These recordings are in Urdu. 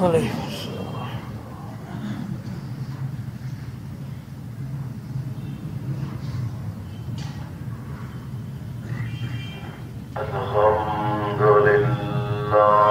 عليكم الحمد لله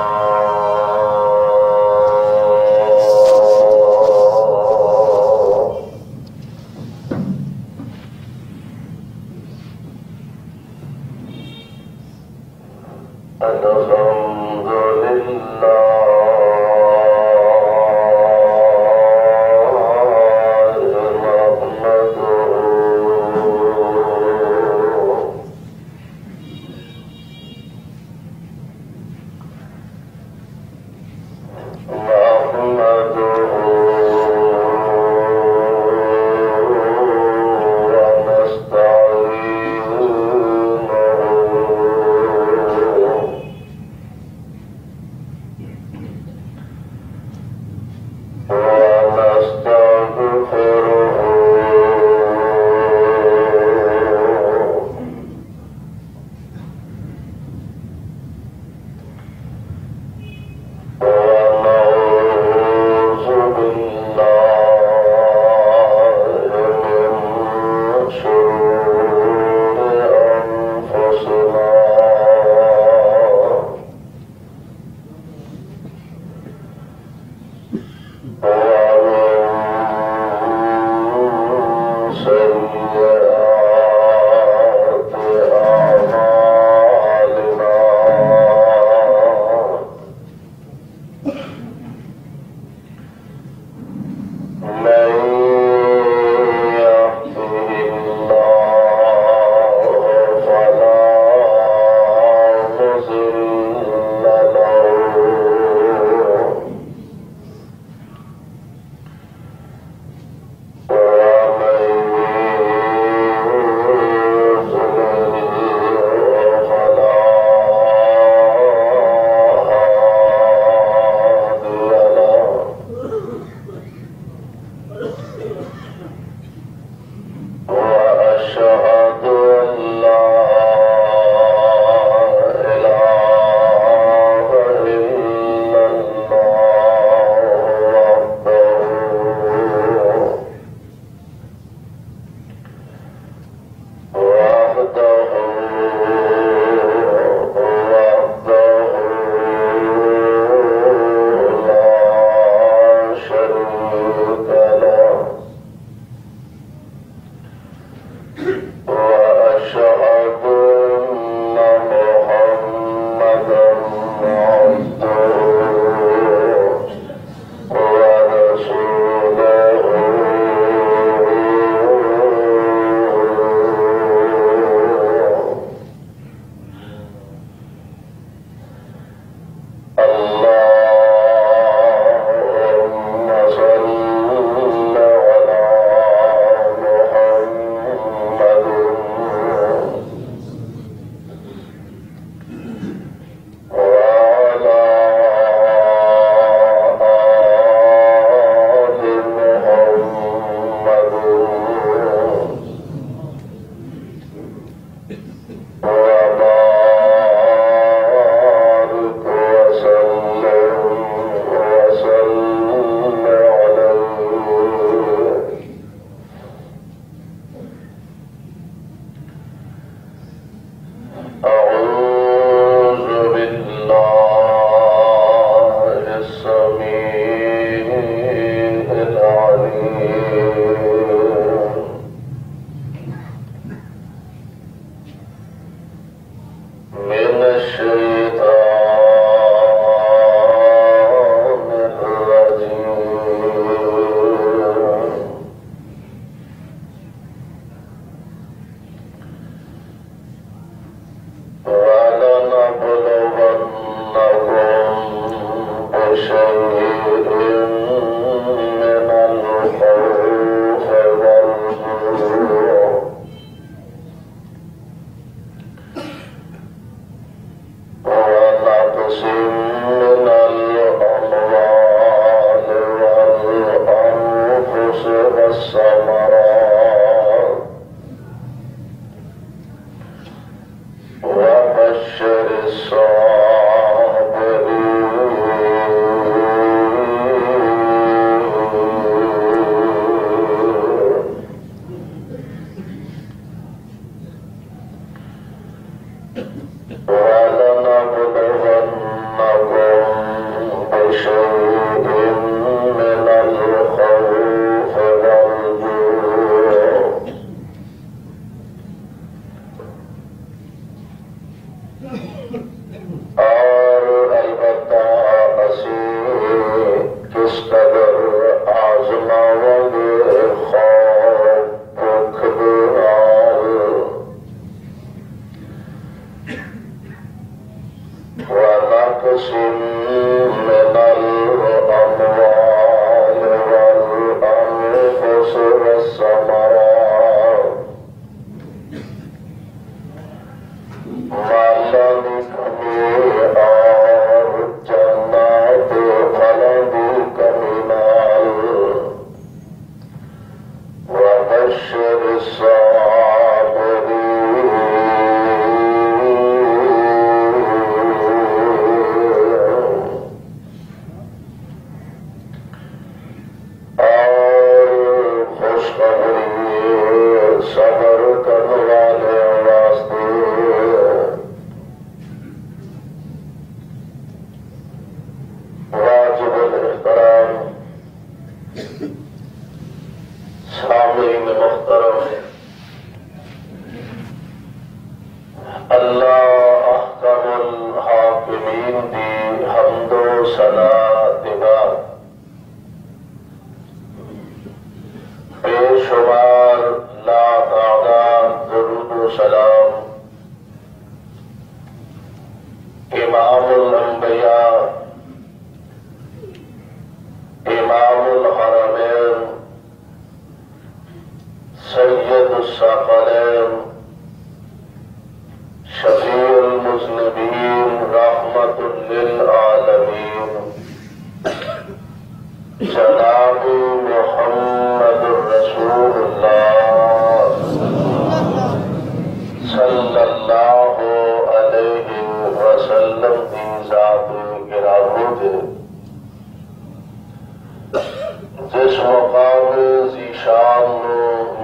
جس مقام ذیشان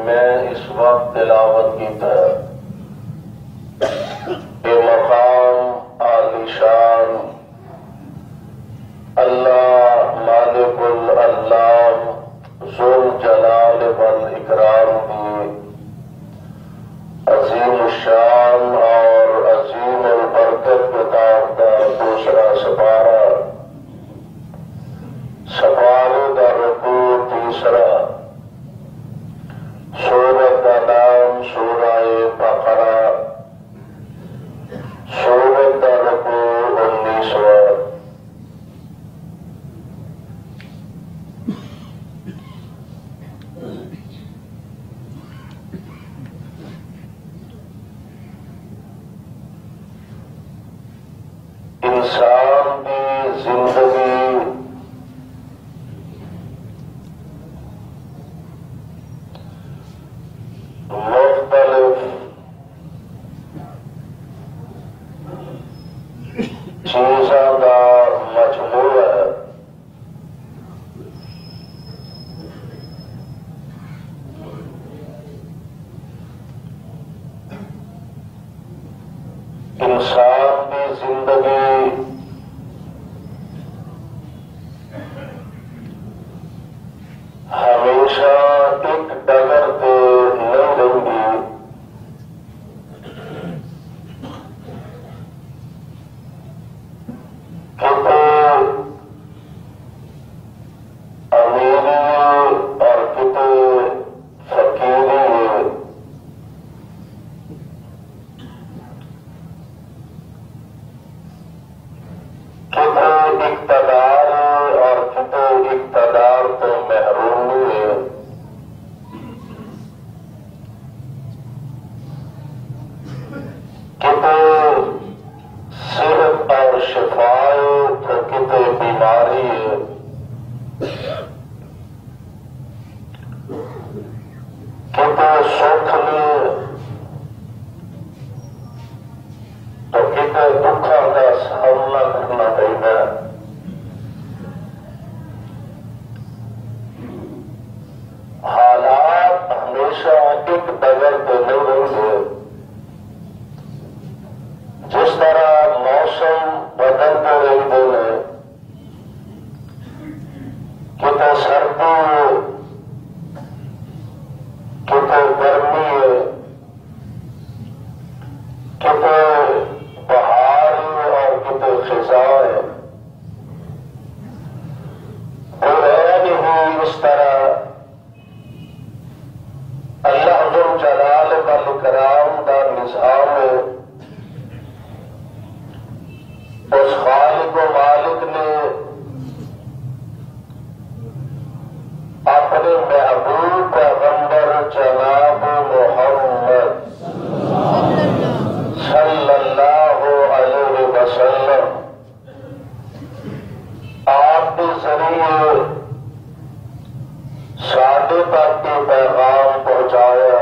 میں اس وقت تلاوت کی تھا، یہ مقام عالی شان اللہ مالک العلام ذو الجلال والاکرام کی عظیم الشان اور عظیم البرکت کتاب کا دوسرا سپارہ، سپارے کا رکوع تیسرا، سورت کا نام سورہ بقرہ، سورت کا رکوع 19واں۔ انسان کی زندگی مختلف چیزوں کا مجموعہ ہے۔ انسان کی زندگی ہمیشہ ایک ڈگر پہ نہیں رہی، کتنے امیری اور کتنے فقیری ہے، کتنے اقتدار اور کتنے اقتدار تو محروم ہے، کتنے صحت اور شفا تو کتنے بیماری ہے، کتنے سکھ میں تو کتنے دکھوں کا سامنا کرنا پڑتا ہے۔ حالات ہمیشہ ایک ڈگر پہ نہیں رہتے، جس طرح موسم بدلتے رہتے ہیں، کتنے سردی ہے، کتنے گرمی ہے، کتنے بہار ہے اور کتنے خزاں ہے، قرآن ہی اس طرح اللہ ذو الجلال والاکرام کا نظام ہے۔ اس خالق و مالک نے اپنے محبوب پیغمبر جناب محمد صلی اللہ علیہ وسلم آپ کے ذریعے ساڈے تک کے پیغام پہنچایا۔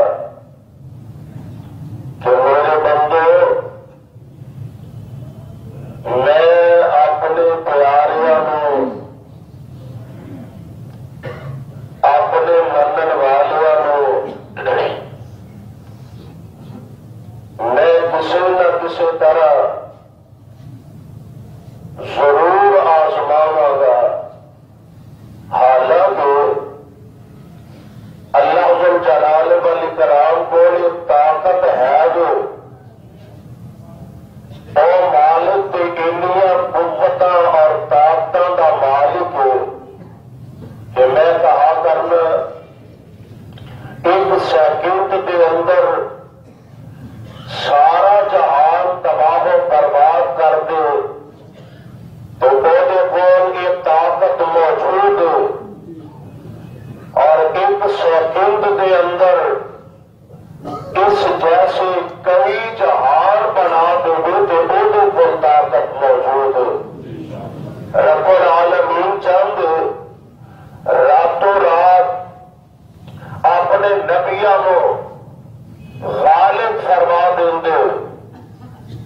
نو غالب فرما دیں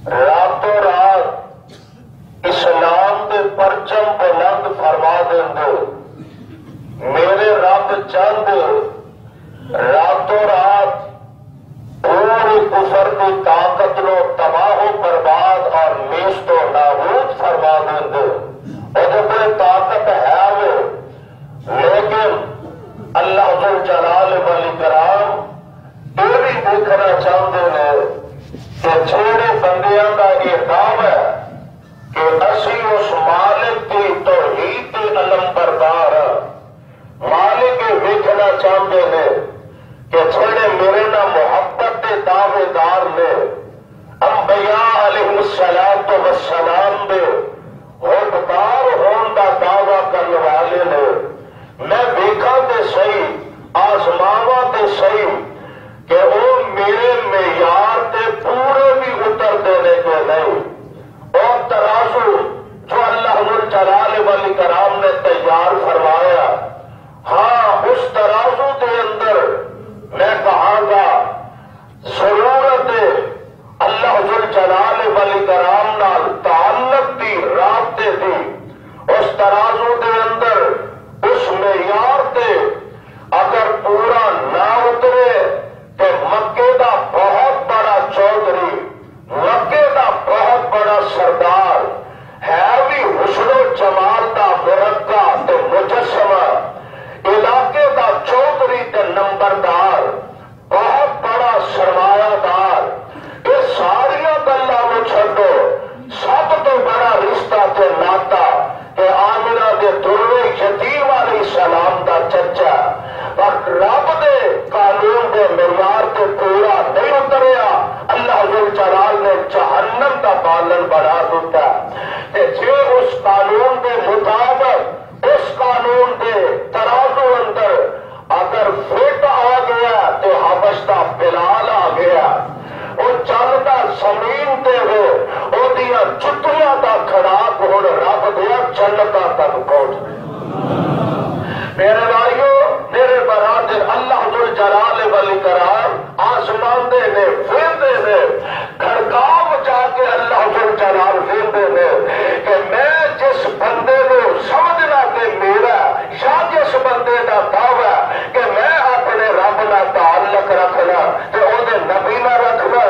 راتوں رات اسلام دے پرچم بلند فرما دیں میرے رب چند راتوں رات پوری کفر کی طاقت نو تباہ و برباد اور نیست و نابود فرما دیں وہ طاقت ہے وہ لیکن اللہ ذو جلال والاکرام یہ بھی دیکھنا چاہتے ہیں کہ جھوڑے بندیاں کا یہ کام ہے کہ اسی اس مالک کی توحید کے علم بردار مالک دیکھنا چاہتے ہیں کہ جھوڑے میرے نہ محبت کے دعوے دار نے انبیاء علیہ السلام دے حقدار ہون کا دعویٰ کرنے والے نے میں دیکھا تے صحیح آزماوا تے صحیح کہ وہ میرے معیار تے پورے بھی اتر دینے کے نہیں اور ترازو جو اللہ ذو جلال والاکرام نے تیار فرمایا ہاں اس ترازو کے اندر میں کہا گا ضرورت اللہ ذو جلال والاکرام نال تعلق دی رابطے دی اس ترازو کے اندر اس معیار تے اگر پورا نہ اترے تو مکے دا بہت بڑا چودھری مکے دا بہت بڑا سردار ہے بھی حسن و جمال دا مرقع تے مجسمہ علاقے دا چودھری تے نمبردار بہت بڑا سرمایہ دار یہ ساریا گلاں نوں چھڈو سب تو بڑا رشتہ تے ناتا کہ آمنہ دے دروے یتیم علیہ السلام دا چچا پر رب دے قانون دے معیار تے پورا نہیں اتریا اللہ ذو جلال نے جہنم دا بالن بنا دیتا کہ جے اس قانون دے مطابق اس قانون دے ترازو اندر اگر فٹ آ گیا تو حبش دا بلال آ گیا وہ چلتا زمین تے ہو وہ دیا جتیاں دا کھڑاک ہن رب دیا جنتا تک پہنچ میرے بھائیو میرے برادر اللہ ذو جلال والاکرام آسمان دے نے فیندے نے گھڑکاو جا کے اللہ ذو جلال فیندے نے کہ میں جس بندے کو سمجھنا کہ میرا یا جس بندے کا دعویٰ کہ میں اپنے رب نہ تعلق رکھنا تے او دے نبی نہ رکھنا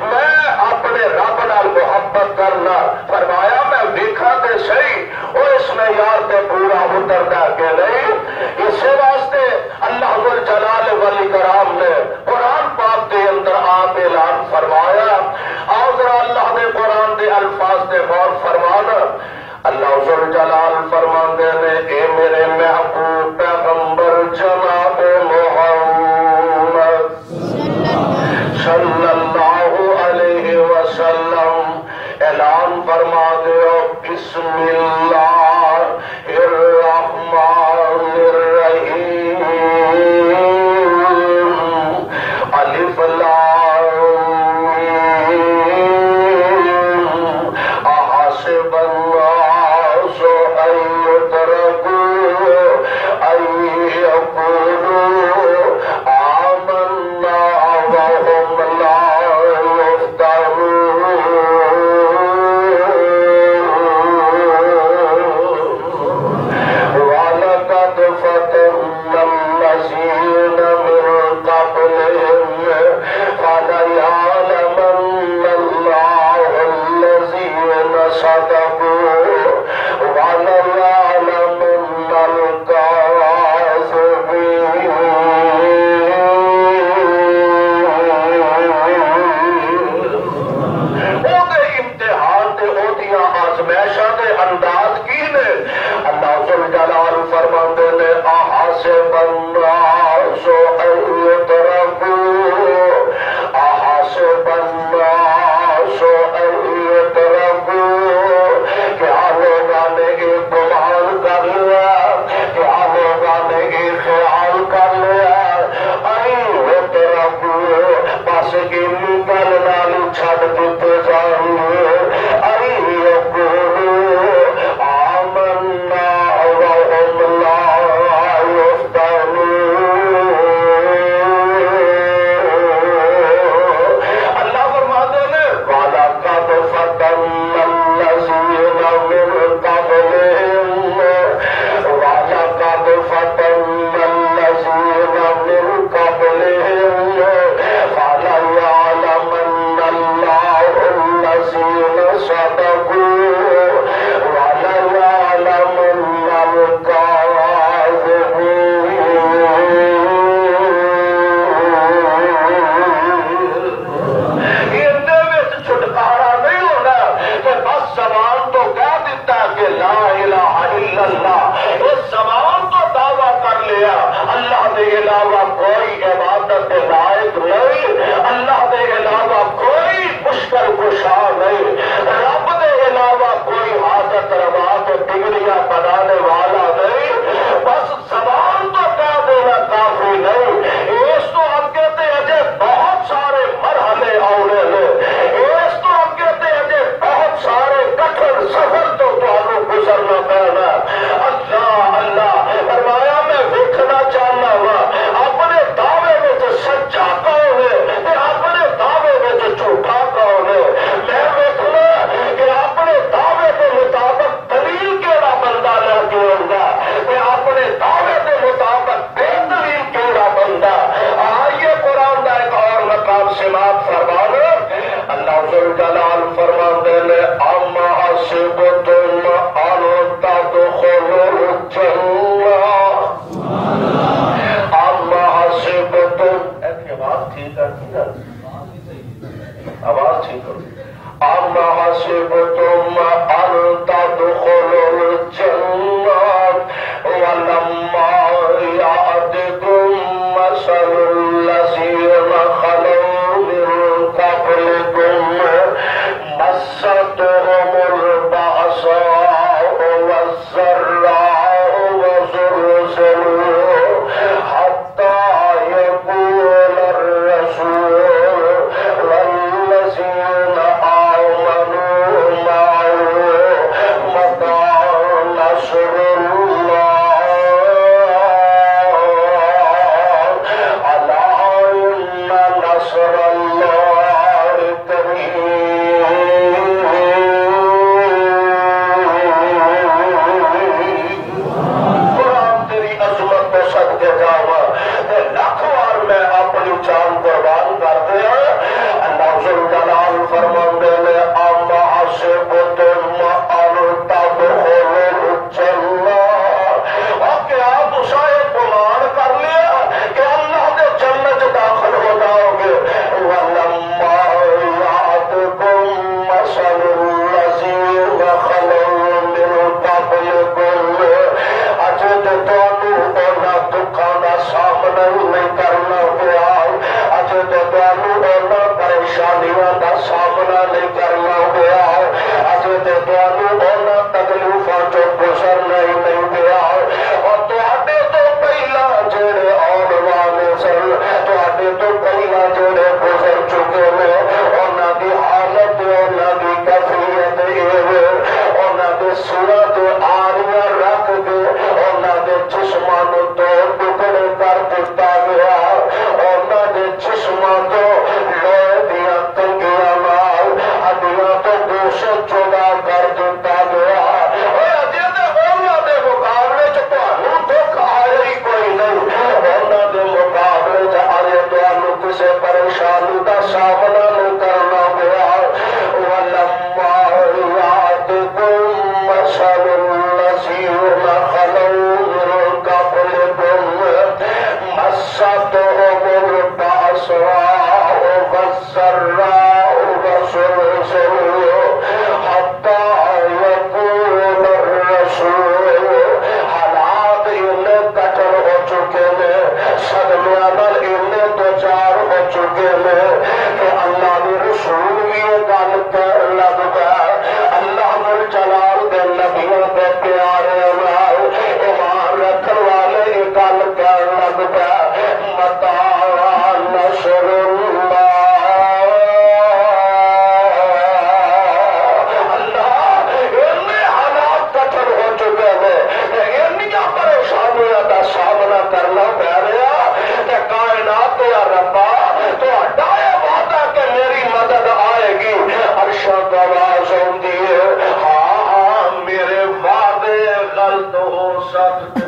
میں اپنے رب نال محبت کرنا فرمایا میں دیکھا تے صحیح وہ اس معیار تے پورا اترتا کہ نہیں اسی واسطے اللہ ذو جلال والاکرام نے قرآن پاک کے اندر آپ اعلان فرمایا آؤ ذرا اللہ نے قرآن دے الفاظ نے غور فرمانا اللہ ذو جلال فرماندے نے اے میرے محبوب پیغمبر جناب محمد صلی اللہ علیہ وسلم اعلان فرما دو بسم اللہ الرحمن الرحیم الف لام میم احسب الناس ان يتركوا ان يقولوا آمنا وهم لا يفتنون ولقد فتنا الذين من قبلهم فليعلمن الله الذين صدقوا وليعلمن الكاذبين امتحان تے اودیاں آزمائشاں دے انداز کی نے اللہ ذو جلال فرماندے نے احسب الناس ان يتركوا احسب الناس ان يتركوا کیا لوگوں نے ایک گمان کر لیا کیا لوگوں نے ایک خیال کر لیا ان يتركوا بس انہی گل نال چھڈ دیتے جان گے ان يقولوا آمنا وهم لا يفتنون ذوالجلال فرماتے ہیں اما حسبتم ان تدخلوا الجنہ اما حسبتم آواز ٹھیک ہے آواز ٹھیک کرو اما حسبتم ان تدخلوا الجنہ ولما يأتكم مثل الذين خلوا من قبلكم مستهم البأساء والضراء وزلزلوا حتى يقول الرسول والذين آمنوا معه متى نصر الله ألا إن نصر الله قريب قرآن تیری عظمت تو صدقے جاوا لاکھ بار میں اپنی جان قربان کر دیا اللہ ذوالجلال فرماندے نے اما حسبتم ان تدخلوا الجنہ اور کیا تساں یہ گمان کر لیا کہ اللہ دے جنت داخل ہو جاؤ گے ولما يأتكم مثل الذين خلوا من قبلكم اجے تے تانوں انہاں دکھاں دا سامنا نہیں کرنا پیا اجے تے تانوں انہاں پریشانیاں دا سامنا نہیں کرنا پیا اجے تے تانوں انہاں تکلیفاں چوں گزرنا ہی نہیں پیا اور تواڈے تو پہلا جڑے آن والے سن تواڈے تو پہلا جڑے گزر چکے نے انہاں دی حالت انہاں دی کیفیت انہاں دی صورت آریاں رکھ کے انہاں دے جسماں نوں دو ٹکڑے کر دتا گیا انہاں دے جسماں تو لوہے دیاں تنگیاں نال ہڈیاں تو گوشت جدا کر دتا گیا اجے تے انہاں دے مقابلے چ تانوں دکھ آیا ہی کوئی نہیں انہاں دے مقابلے چ اجے تانوں کسے پریشانی دا سامنا نہیں کرنا پیا ولما يأتكم مثل الذين خلوا من قبلكم مستهم البأساء والضراء وزلزلوا حتى يقول الرسول حالات انہیں قتل ہو چکے ہیں صدمے نال انہیں دوچار ہو چکے ہیں کہ اللہ نے رسول بھی یہ گل کر لگ گیا اللہ ذوالجلال دے نبیوں دے پیارے نال ایمان رکھن والے یہ گل کر لگ گیا متا نصر اللہ انہیں حالات قتل ہو چکے ہیں انہیں پریشانیاں کا سامنا کرنا پہ رہا کہ کائنات یا ربا تو ہٹائے وعدہ کہ میری مدد آئے گی عرشاں کا آواز ہوندی ہے ہاں ہاں میرے وعدے غلط ہو سکتے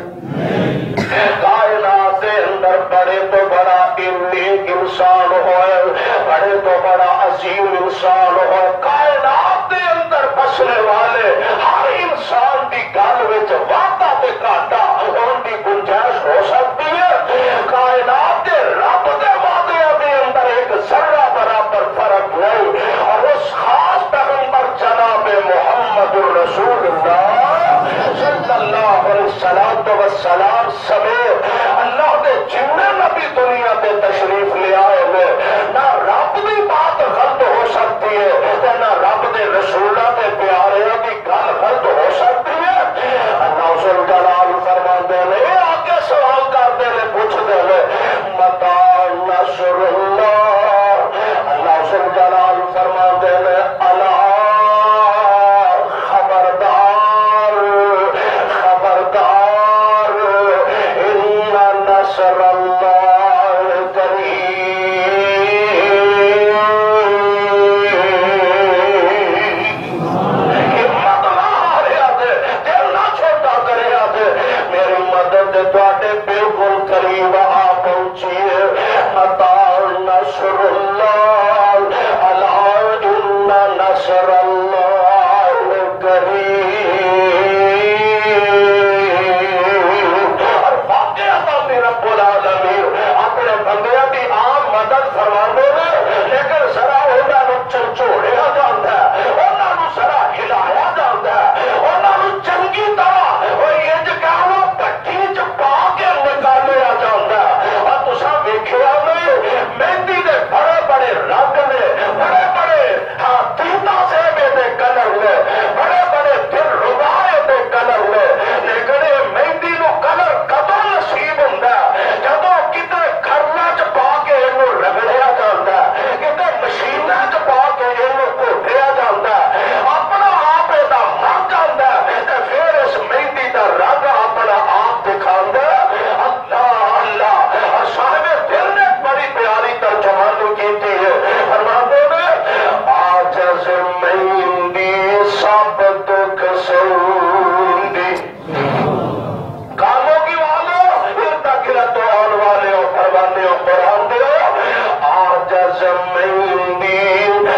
کائنات کے اندر بڑے تو بڑا نیک انسان ہوئے بڑے تو بڑا عظیم انسان ہوئے کائنات کے اندر بسنے والے ہر انسان کی گل وچ وعدہ تے گھاٹا ان کی گنجائش ہو سکتی ہے کائنات کے رب کے وعدے کے اندر ایک ذرہ برابر فرق نہیں اور اس خاص پیغمبر جناب محمد الرسول اللہ صلی اللہ علیہ وسلم سمیت اللہ کے جن نبی دنیا پہ تشریف لے آئے ہوئے نہ رب کی بات غلط ہو سکتی ہے نہ رب کے رسولوں کے پیاریوں کی گل غلط ہو سکتی ہے اللہ ذوالجلال فرماتے ہیں آگے سوال کر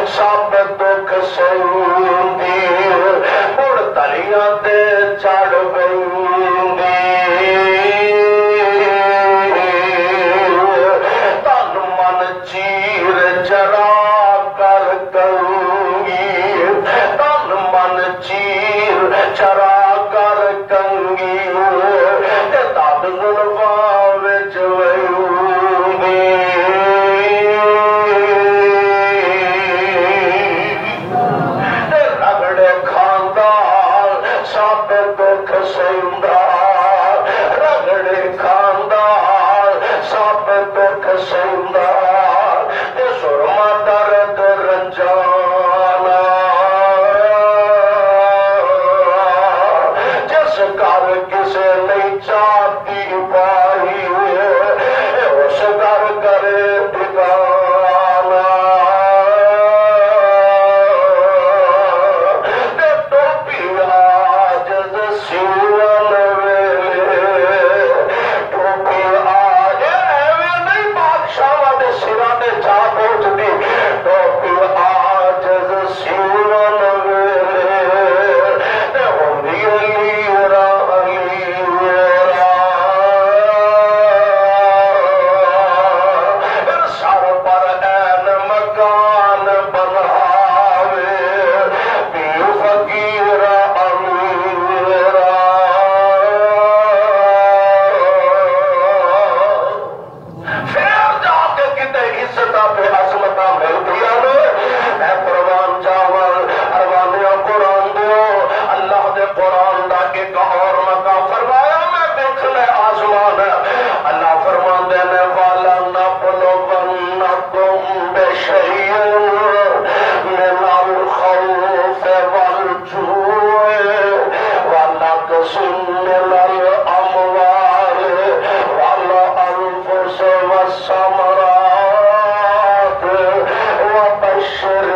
سب دکھ سہندی مڑ تلیاں تے چڑھ پہندی تن من چیر چرا کر کنگی تن من چیر چرا کر کنگی تد زلفاں وچ ویندی رگڑے کھاندا سب دکھ سہندا رگڑے کھاندا سب دکھ سہندا سرما درد رنجانا جس گھر کسے نہیں چاہتی پائی اس گھر کرے ٹھکانا ٹوپی عاجز سیون ویلے ٹوپی آج ایویں نہیں بادشاہ دے سراں تے جا پہنچدی ٹوپی عاجز سیون ویلے تے ہوندی لیرا سر پر این مکان بناوے پیر فقیر امیرا پھر جا کے کتے عزت پہ عظمت ملدیاں نے اے قربان جاواں ارمانیاں قرآن دو اللہ دے قرآن دا ایک اور مقام فرمایا میں دیکھنے آسمان اللہ فرماندے نے والا نبلونکم بشیء من الخوف والجوع ونقص من الاموال والانفس والثمرات وبشر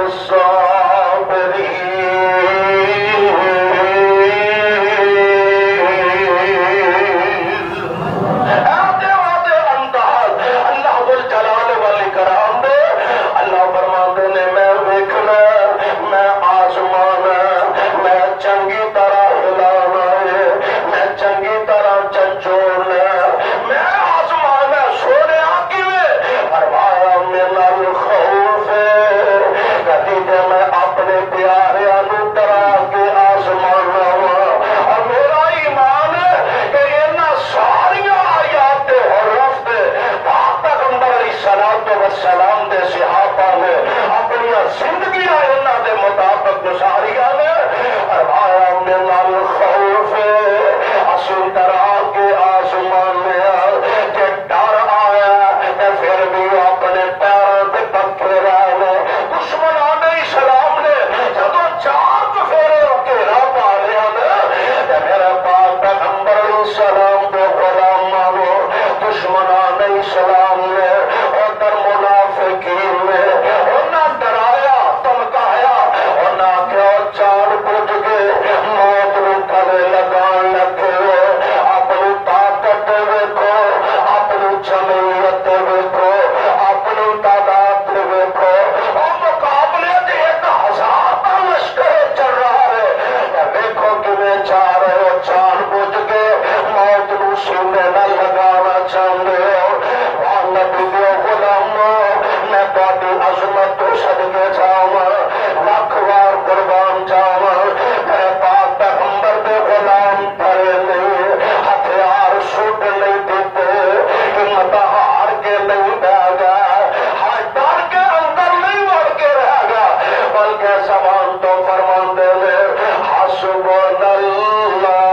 سلام دے صحابہ نے اپنی زندگی انہاں دے مطابق گزاریا نے فرمایا من الخوف اسی طرح کے آسمان میں کہ ڈر آیا تے پھر بھی اپنے پیروں تے پکے رہے دشمنان اسلام نے جدو چار پھیرے گھیرا پا لیا نے میرے پاک پیغمبر علیہ السلام دے غلاماں نو دشمنان اسلام نے منافقین نے انہاں ڈرایا دھمکایا انہاں کیا جان بوجھ کے موت نوں گلے لگان لگے اپنی طاقت ویکھو اپنی جمعیت ویکھو اپنی تعداد ویکھو اور مقابلے دے 1000 کا لشکر چل رہا ہے ویکھو کیویں جا رہے ہو جان بوجھ کے موت نوں سینے نہ لگانا چاہتے ہو نبی دے غلاموں میں تہاڈی عظمت تو صدقے جاواں لاکھ وار قربان جاواں میرے پاک پیغمبر دے غلام ڈرے نہیں ہتھیار سٹ نہیں دیتے ہمت ہار کے نہیں بہ گئے ہر ڈر کے اندر نہیں وڑ کے رہ گیا بلکہ زبان تو فرماندے نے حسبنا اللہ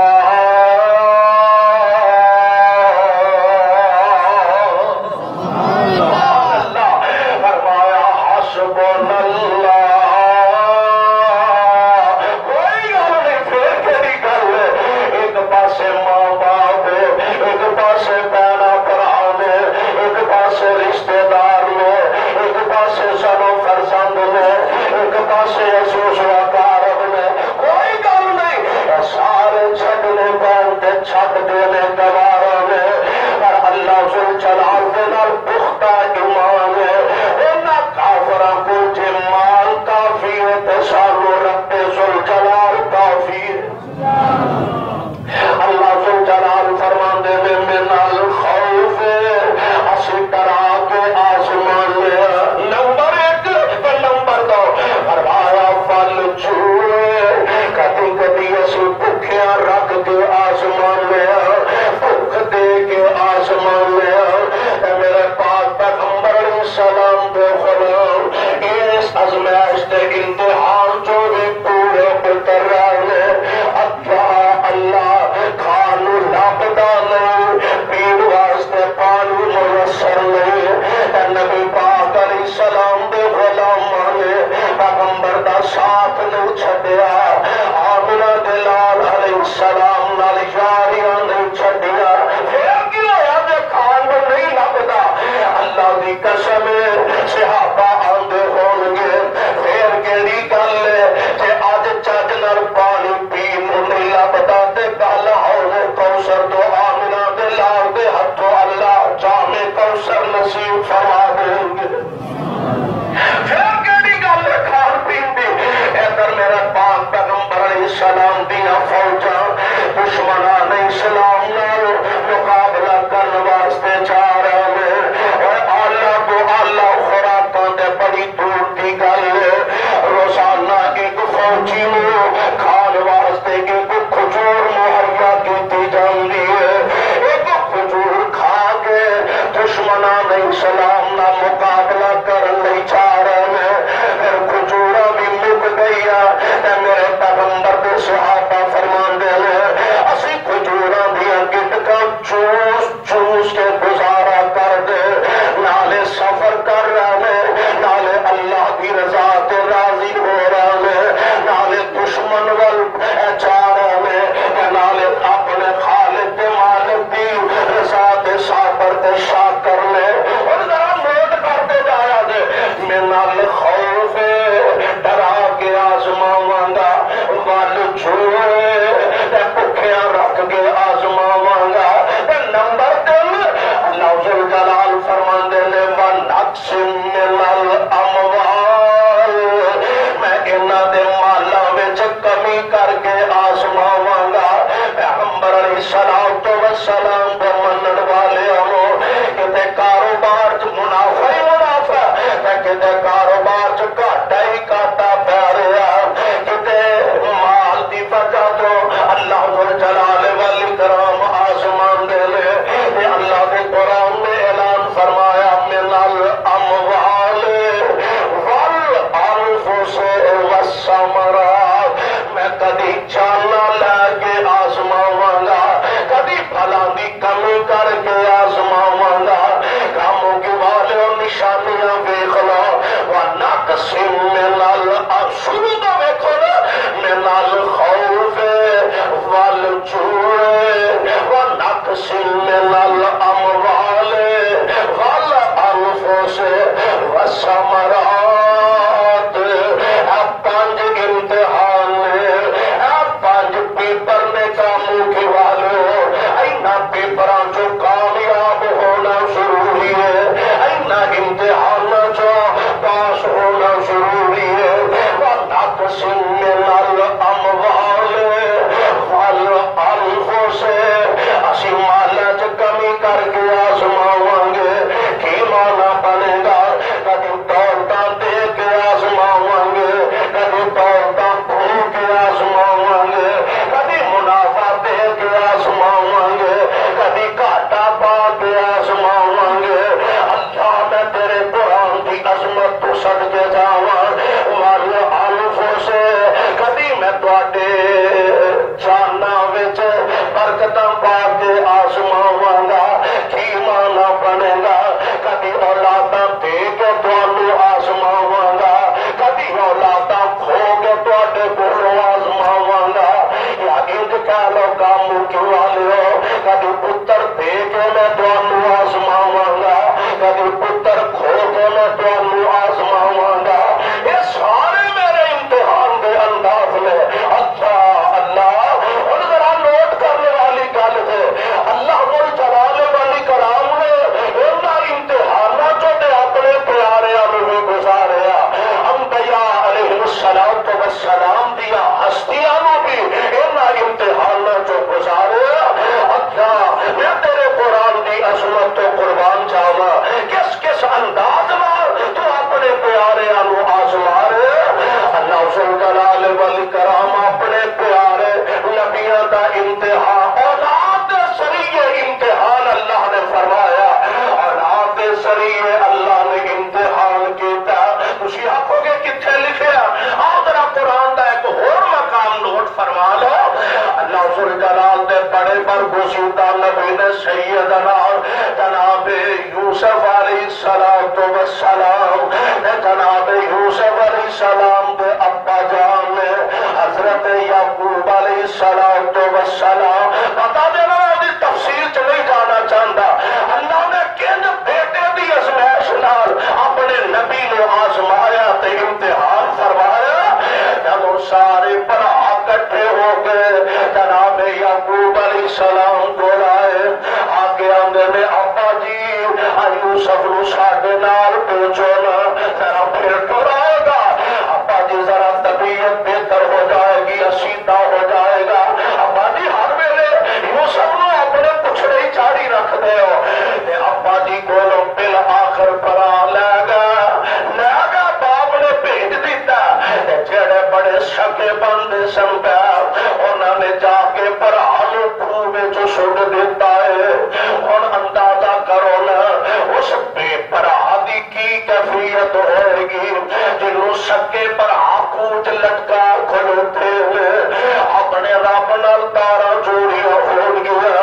چھٹ دینے گوارا نے پر اللہ ذل جلال کے نال پختہ ایمان ہے انہاں کافراں کو جے مال کمی کر کے آزماواں گا پیغمبر علیہ السلام کو منن والے ہو کتے کاروبار چ منافع ہی منافع کتے کاروبار چ گھاٹا ہی گھاٹا پی رہا کتے مال دی وجہ تو اللہ ذل جلال والاکرام آسمان دے لے اللہ کے قرآن نے اعلان فرمایا من الاموال والانفس والثمرات میں کدی جانا لے کے آزماواں گا کدی پھلاں دی کمی کر کے آزماواں گا کاموں کی والے اور نشانیاں ویکھ لو ونقسم من شروع تو ویکھو نا من الخوف والجوع ونقسم من الاموال والانفس والثمرات پانچ امتحان پانچ پیپر نے کاموں کی والے اینا پیپراں جو کامیاب ہونا ضروری ہے اینا امتحان جو پاس ہونا ضروری ہے وَنَقْسِم مِّنَ الْأَمْوَالِ وَالْأَنفُسِ اسی مالا چ کمی کر کے آزماواں گے کی مانا بنے گا کبھی دولتاں دے کے آزماواں گے کبھی دولتاں کھو کے آزماواں گے کبھی منافع دے کے آزماواں گے کبھی گھاٹا پا کے آزماواں گے اللہ میں تیرے قرآن کی عظمت تو صدقے جاواں والانفس کبھی میں تواڈے جاناں وچ برکتاں پا کے آزماواں گا کی مانا بنے گا کبھی اولاداں دے کے تانوں آزماواں گا کبھی اولاداں کھو کے تواڈے کولوں آزماواں گا یا انج کہہ لو کاموں کی والے کبھی پتر دے کے میں تانوں آزماواں گا کبھی پتر کھو کے میں تانوں آزماواں گا یہ سارے میرے امتحان کے انداز میں اچھا اللہ اور ذرا نوٹ کرنے والی گل ہے اللہ ذل جلال والاکرام نے انہاں امتحانات چ اپنے پیاریاں نوں بھی گزاریا انبیاء علیہ السلام دیا ہستیاں نوں بھی انہاں امتحانات چ گزاریا اچھا میں تیرے قرآن کی عظمت تو قربان جاواں کس کس انداز نال تو اپنے پیاریاں نوں آزما رہے اللہ ذل جلال والاکرام اپنے پیارے نبیاں دا امتحان اولاد ذریعے امتحان اللہ نے فرمایا اولاد ذریعے اللہ نے امتحان کیتا تسی آکھو گے کتھے لکھیا ذرا قرآن دا ایک اور مقام نوٹ فرما لو اللہ ذل جلال دے بڑے برگزیدہ نبی نے سیدنا جناب یوسف علیہ السلام جناب یوسف علیہ السلام دے ابا جان نے حضرت یعقوب علیہ السلام پتا دینا وہ تفصیل چ نہیں جانا چاہتا اللہ نے کنج بیٹے دی ازمائش نال اپنے نبی نے آزمایا تے امتحان فرمایا جب سارے بھرا کٹھے ہو گئے جناب یعقوب علیہ السلام کو لائے آگے آندے نے ابا جی یوسف نو ساڈے نال پہنچو نا ذرا پھر ٹرائے گا ابا جی ذرا طبیعت بہتر ہو جائے گی سیدھا ہو جائے گا ابا جی ہر ویلے یوسف نو اپنے پچھڑے ہی چاڑی رکھ دے ہو ابا جی کو بل آخر پرا لے گا باپ نے بھیج دیتا جڑے بڑے سکے بندے سن پہ انہوں نے جا کے برا نو خوہ وچ سٹ دیتا ہے ہن اندازہ کرو نا اس بے برا دی کی کیفیت ہوئے گی جنوں سکے برا خوہ لٹکا کھلوتے اپنے رب نال تارا جوڑیاں ہون گیا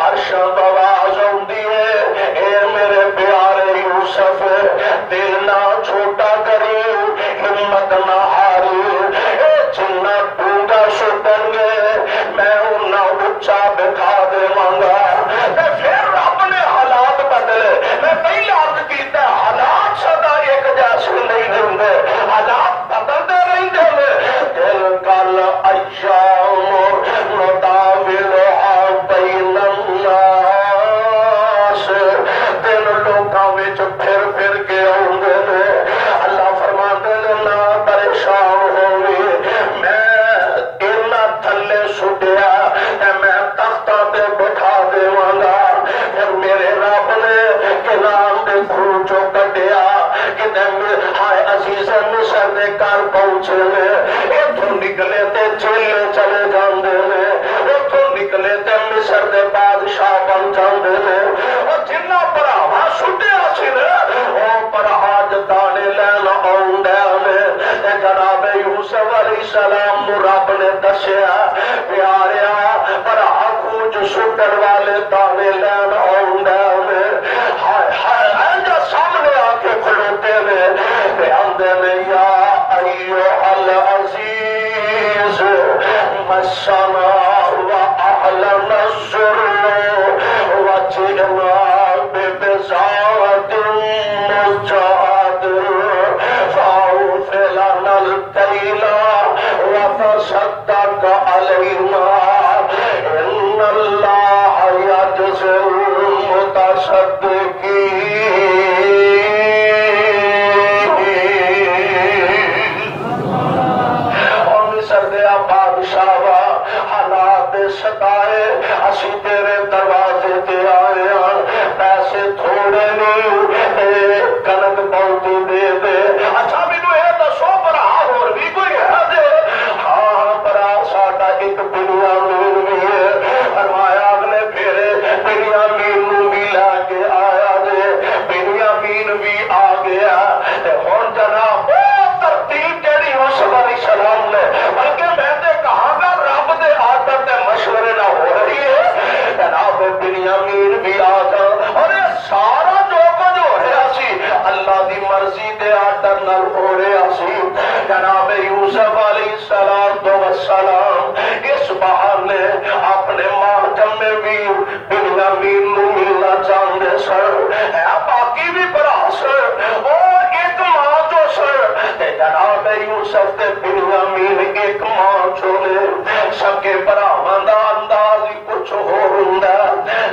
عرشاں آواز آندی ہے اے میرے پیارے یوسف دل نہ چھوٹا کری ہمت نہ ہاری اے جنہ ڈونگا سٹن گے میں انہاں اچھا بکھا دے مانگا پھر رب نے حالات بدلے میں پہلے عرض کیتا حالات سدا ایک جیسے نہیں رہندے حالات بدلتے رہندے دل کل ایام نداولھا بین الناس دل لوکاں وچ پھر کے آؤندے نے اللہ فرماندے نے نہ پریشان ہووی میں پہنچے نے اتوں نکلے تے چیلے چلے جاندے نے اتوں نکلے تے مصر دے بادشاہ بن جاندے نے اور جنہ بھراواں سٹیا سی نے او پرہاج دانے لین آؤندے نے تے جناب یوسف علیہ السلام نو رب نے دسیا پیاریا بھرا کچھ سٹن والے دانے لین آؤندے نے ہائے ہائے جو سامنے آ کے کھڑوتے نے تے آندے نے یا ایھا العزیز مسنا وأهلنا السرور وجئنا ببضاعة مزجاة فأوف لنا الكيل وتصدق علينا إن الله يجزي المتصدقين ستائے اسی تیرے دروازے تے آئے ہیں پیسے تھوڑے نہیں کنک بہتی دے دے اچھا مینوں یہ دسو برا ہور بھی کوئی ہے دے ہاں برا ساڈا ایک بنیامین بھی ہے فرمایا اگلے پھیرے بنیامین نوں بھی لے کے آیا دے بنیامین بھی آ گیا تے ہن جناب ترتیب جڑی یوسف علیہ السلام نے بلکہ میں تے کہاں گا رب دے عادت مشورے نہ ہو رہی ہے جناب بنیامین بھی آ جا اور یہ سارا جو کچھ ہو رہا سی اللہ دی مرضی دے آڈر نال ہو رہا سی جناب یوسف علیہ السلام اس بہانے اپنے ماتم میں بھی بنیامین نو ملنا چاہتے سر ہے باقی بھی برا سر اور ایک ماں جو سر جناب یوسف تے بنیامین ایک ماں چولے سکے براواں دا انداز ہی کچھ ہو ہوندا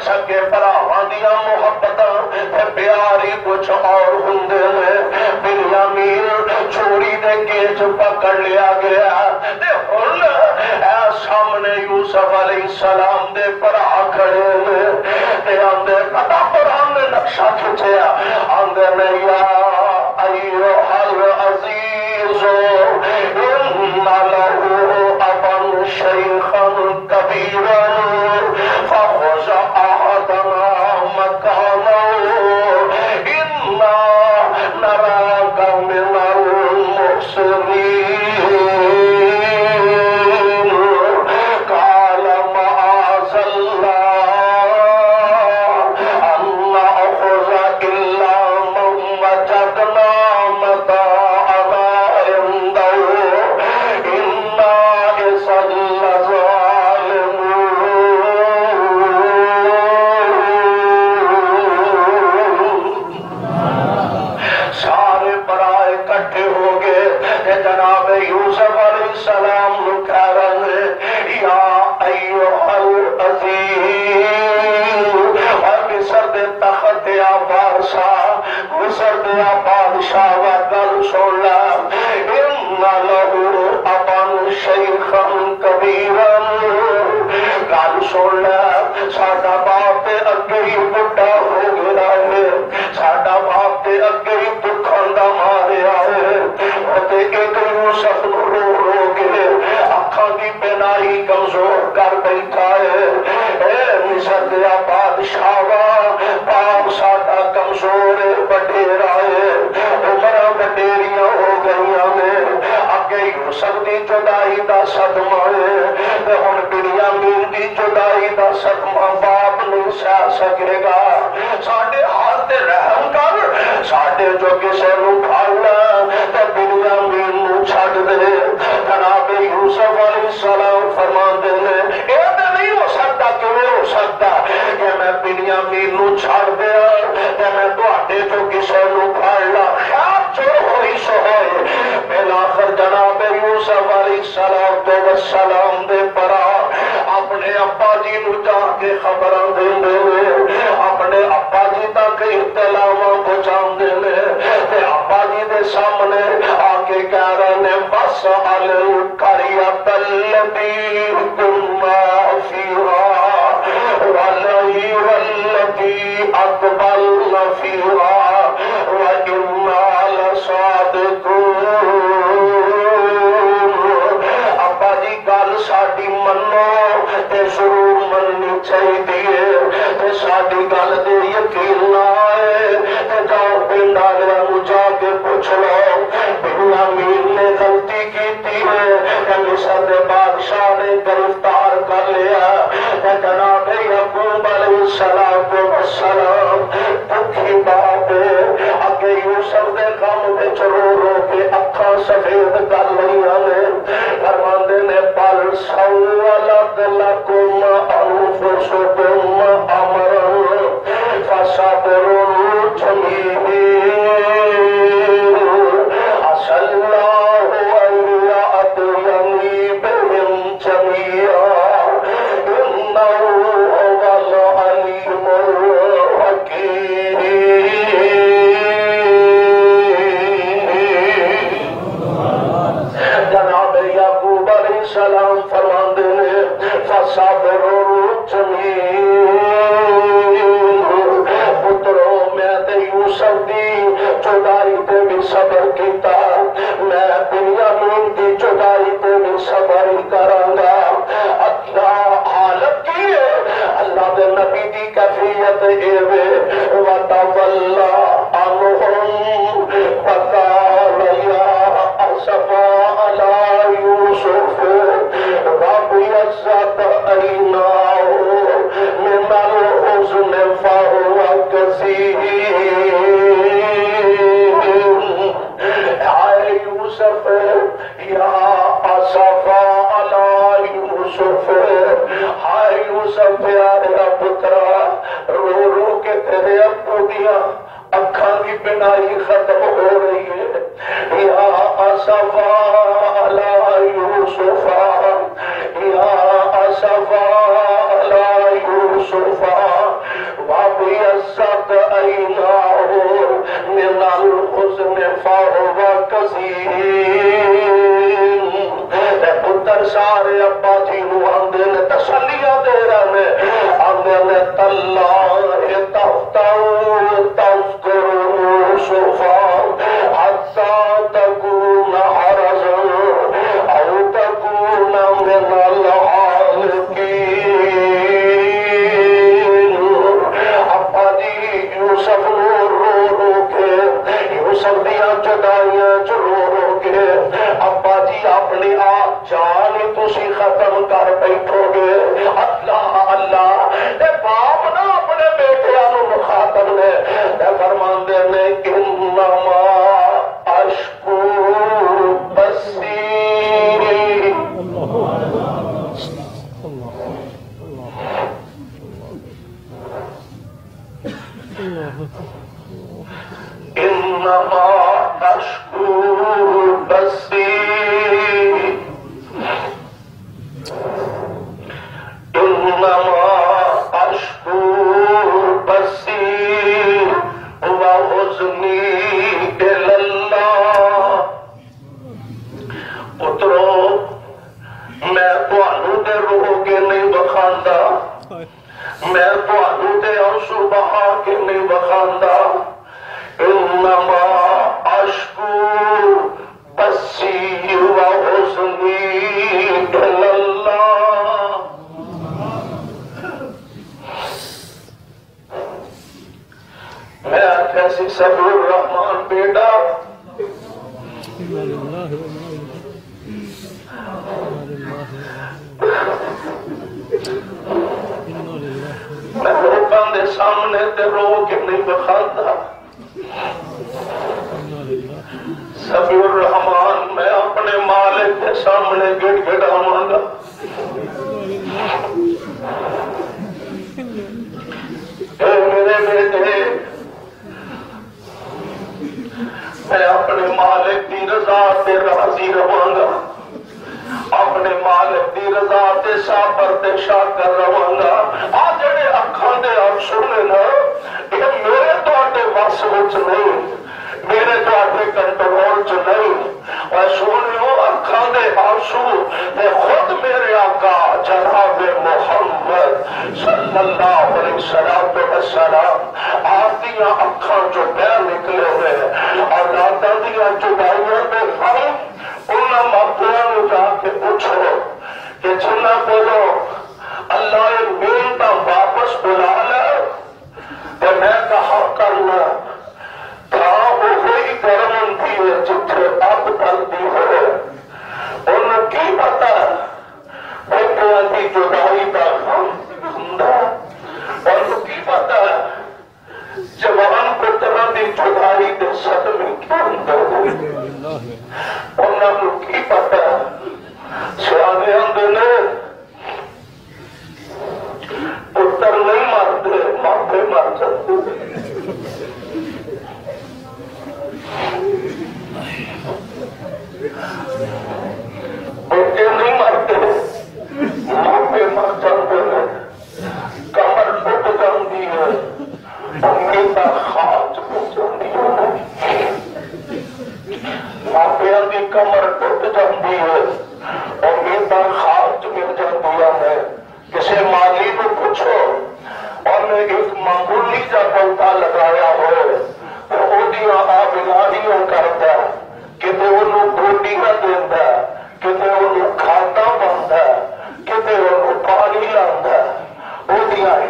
سکے براواں دیاں محبتاں تے پیار ہی کچھ اور ہوندے نے بنیامین چوری دے کیچ پکڑ لیا گیا تے ہن اے سامنے یوسف علیہ السلام دے برا کھڑے نے تے آندے پتہ قرآن نے نقشہ کھچیا آندے نے یا ایھا العزیز ان لہ ابا شیخا کبیرا فخذ احدنا مکانا انا نراک من المحسنین قال معاذ اللہ ان نأخذ الا من وجدنا متاعنا عنده انا اذا لظالمون سارے برائے اکٹھے ہو گئے جناب یوسف علیہ السلام نو کہہ رہے یا ایھا العزیز اور مصر دے تخت یا بادشاہ مصر دے بادشاہ وا گل سن لا ان لہ ابا شیخا کبیرا گل سن لا ساڈا باپ اگے ہی بڑا ہو گیا ہے ساڈا باپ تے اگے ہی دکھاں دا ماریا ہے تے ایک یوسف نو رو رو کے اکھاں دی بینائی کمزور کر بیٹھا ہے اے مصر دے بادشاہ باپ ساڈا کمزور وڈیرا ہے عمراں وڈیریاں ہو گئیاں نے اگے یوسف دی جدائی دا صدمہ ہے تے ہن بنیامین دی جدائی دا صدمہ باپ نہیں سہ سکے گا ساڈے حال تے رحم کر ساڈے جو کسے نو پھڑنا تے بنیامین نو چھڈ دے جناب یوسف علیہ السلام فرماندے نے اے تے نہیں ہو سکتا کیویں ہو سکتا کہ میں بنیامین نو چھڈ دیا تے میں تواڈے جو کسے نو پھڑ لا خیر جو ہوئی سو ہوئے بالآخر جناب یوسف علیہ السلام دے پرا اپنے ابا جی نو جا کے خبراں دیندے نے اپنے ابا جی تک اطلاعاں پہنچاندے نے تے ابا جی دے سامنے آ کے کہہ رہے نے بس القریۃ التی کنا فیہا والعیر التی اقبلنا فیہا وإنا لصادقون ضرور مننی چاہیے تے ساڈی گل تے یقین نہ آئے تے جاؤ پنڈ والوں جا کے پوچھ لو بنیامین نے غلطی کی ہے مصر دے بادشاہ نے گرفتار کر لیا جناب یعقوب علیہ السلام بھوکی باپ اگے یوسف دے غم وچ رو رو کے اکھاں سفید کر لئیاں نے فرماندے نے بل سولت لکم انفسکم امرا فصبر جمیل عسى الله أن يأتيني بهم جميعا إنه هو العليم الحكيم جناب یعقوب علیہ السلام فرماندے نے فصبر جمیل پترو میں تے یوسف دی جدائی تے بھی صبر کیتا میں بنیامین دی جدائی تے بھی صبر کراں گا اللہ حالت کی ہے اللہ دے نبی دی کیفیت اے وے وتولى عنهم وقال يا أسفا على يوسف وابيضت عيناه من الحزن فهو كظيم اے یوسف یا اسفا علی یوسف ہائے یوسف پیارا پترا رو رو کے تیرے ابو دیا اکھاں کی بینائی ختم ہو رہی ہے یا اسفا علی یوسف یا اسفا علی یوسف وابيضت عيناه من الحزن فهو كظيم پتر سارے ابا جی نو آندے نے تسلیاں دے رہے ہیں آندے نے تاللہ تفتح تذکر یوسف حتی تکون حرزا او تکون من العالقین ابا جی یوسف نو رو رو کے یوسف دیا جدائیاں جو رو رو کے ابا جی اپنی آپ جان ہی تسی ختم کر بیٹھو گے اللہ اللہ تے باپ نہ اپنے بیٹیاں نو مخاطب نے تے فرماندے نے انما اشکو بسی انما اشکو بسی انما اشکو بسی وحزنی الاللہ پترو میں تانوں دے روح کے نہیں بخاندا میں تانوں دے آنسو بہا کے نہیں بخاندا انما اشکو بسی وحزنی الاللہ میں کیسی صبر الرحمن بیٹا میں لوگوں دے سامنے تے رو کے نہیں بخاتا صبر الرحمن میں اپنے مالک کے سامنے گڑ گڑاواں گا اے میرے بیٹے میں اپنے مالک کی رضا تے راضی رہاں گا اپنے مالک کی رضا تے صبر تے شاکر رہاں گا آ جڑے اکھاں دے آنسو نے نا یہ میرے تواڈے وس وچ نہیں میرے تواڈے کنٹرول چ نہیں اور سنو اکھاں دے آنسو تے خود میرے آقا جناب محمد صلی اللہ علیہ وسلم آپ دیاں اکھاں جو بہ نکلے ہوئے اور دادا دیاں جدائیاں دے غم انہاں ماپیاں نوں جا کے پوچھو کہ جنہ بولو جتھے اب ڈلتی ہے انہوں کی پتا بیٹیاں کی جدائی کا غم ہوندا انہوں کی پتا جوان پتراں دی جدائی دے صدمے کیا ہوندا انہوں کی پتا سیانے آندے نے پتر نہیں مرتے ماپے مر جاتے بیٹے نہیں مرتے ماپے مر جاتے ہیں کمر ٹوٹ جاتی ہے امیدہ خاج ہو جاتی ہے ماپیاں کی کمر ٹوٹ جاتی ہے امیدہ خاج مل جاتی ہے کسی مالی کو پوچھو اور نے ایک معمولی جا پودا لگایا ہوئے تو وہ آبلاریوں کرتا کتے انہوں گوڈیاں دینا کتے انہوں کھاتا بنتا کتے انہوں پانی لانا وہ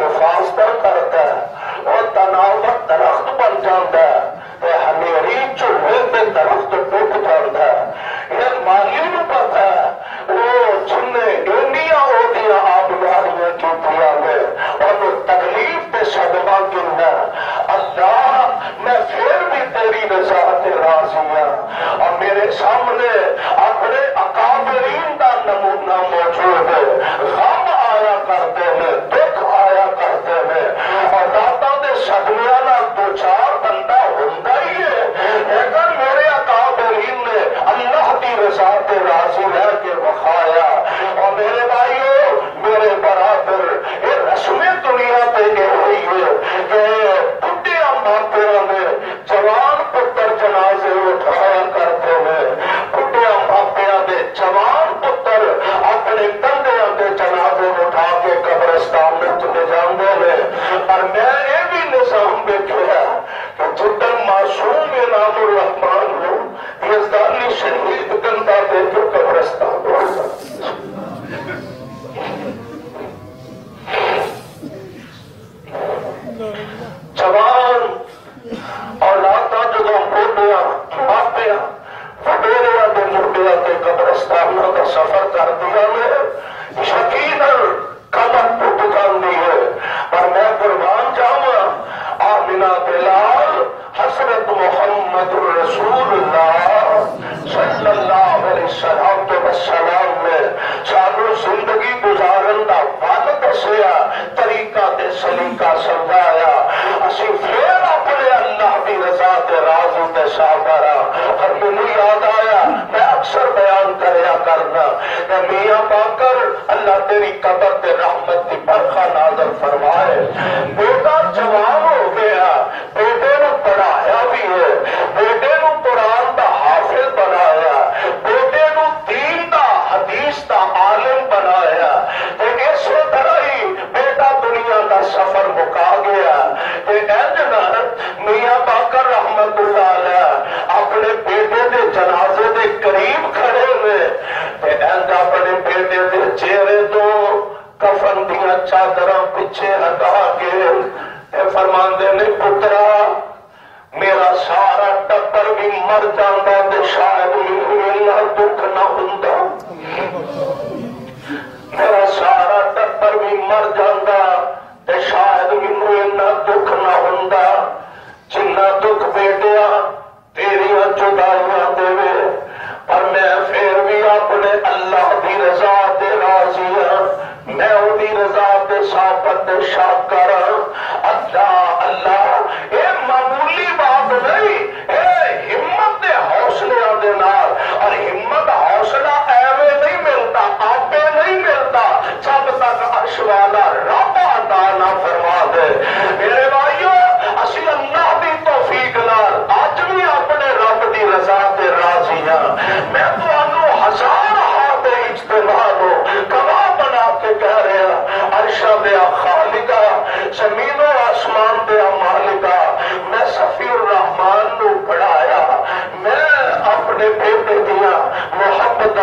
حفاظت کرتا اور تناوت درخت بن جاتا ہنیری چولہے پہ درخت ٹوٹ جاتا یہ مالی نو پتا وہ جن انڈیا وہ آبداریاں کی میں اور تکلیف پہ صدمہ گرنا اللہ میں پھر بھی تیری رضا تے راضی ہوں اور میرے سامنے اپنے اکابرین کا نمونہ موجود ہے غم آیا کرتے ہیں دکھ آیا کرتے ہیں اور داتا دے صدمیاں نال دو چار بندہ ہوتا ہی ہے لیکن میرے اکابرین نے اللہ کی رضا تے راضی رہ کے بخایا اور میرے بھائیوں میرے برابر یہ رسم دنیا پہ یہ ہوئی ہے کہ بڈھیا ماپیاں نے جوان پتر جنازے اٹھایا کرتے ہیں بڈھیا ماپیاں نے جوان پتر اپنے کندھیاں کے جنازے اٹھا کے قبرستان میں چلے جاندے ہیں اور میں یہ بھی نظام دیکھا کہ جدن معصوم انعام الرحمان ہو یزدانی شہید کندھا دے کے قبرستان ہو جوان اولادا جدوں بوڈیا ماپیا وڈیریا دے مردیا تے قبرستانوں کا سفر کر دیا میں یقیناً قبر ٹوٹ جاندی ہے پر میں قربان جاواں آمنہ بلال حضرت محمد رسول اللہ صلی اللہ علیہ وسلم نے سانو زندگی گزارن دا ول دسیا طریقہ تے سلیقہ سمجھایا اسی پھر اپنے اللہ کی رضا تے راضی تے شاکرا اور مینوں یاد آیا میں اکثر بیان کریا کرنا کہ میاں باقر اللہ تیری قبر تے رحمت کی برکھا نازل فرمائے بیٹا جوان ہو گیا بیٹے نو پڑھایا بھی ہے بیٹے نو قرآن دا حافظ بنایا بیٹے نو دین دا حدیث دا عالم بنایا تے اسی طرح ہی بیٹا دنیا دا سفر مکا گیا تے میاں باقر رحمت اللہ علیہ اپنے بیٹے دے جنازے دے قریب کھڑے ہوئے تے اپنے بیٹے دے چہرے تو کفن دیا چادراں پیچھے ہٹا کے فرماندے نے پترا میرا سارا ٹبر بھی مر جاتا تے شاید میرا دکھ نہ ہوندا میرا سارا ٹبر بھی مر جاتا تے شاید مینوں اتنا دکھ نہ ہوندا جنہ دکھ بیٹیا تیریاں جدائیاں دے پر میں پھر بھی اپنے اللہ دی رضا تے راضی ہوں میں اودی رضا تے ثابت تے شاکر اللہ اللہ اے معمولی بات نہیں اے ہمت دے حوصلے دے نال اور ہمت حوصلہ ایویں نہیں ملتا آپے نہیں ملتا جب تک عرش والا رب عطا نہ فرما دے میرے بھائیو اسی اللہ دی توفیق نال اج بھی اپنے رب دی رضا تے راضی ہاں میں تانوں ہزار ہاتھ اجتماع نو گواہ بنا کے کہہ رہا عرشاں دیا خالقہ زمین و آسمان دیا مالکہ میں صفی الرحمان نو پڑھایا میں اپنے بیٹے دیا محبت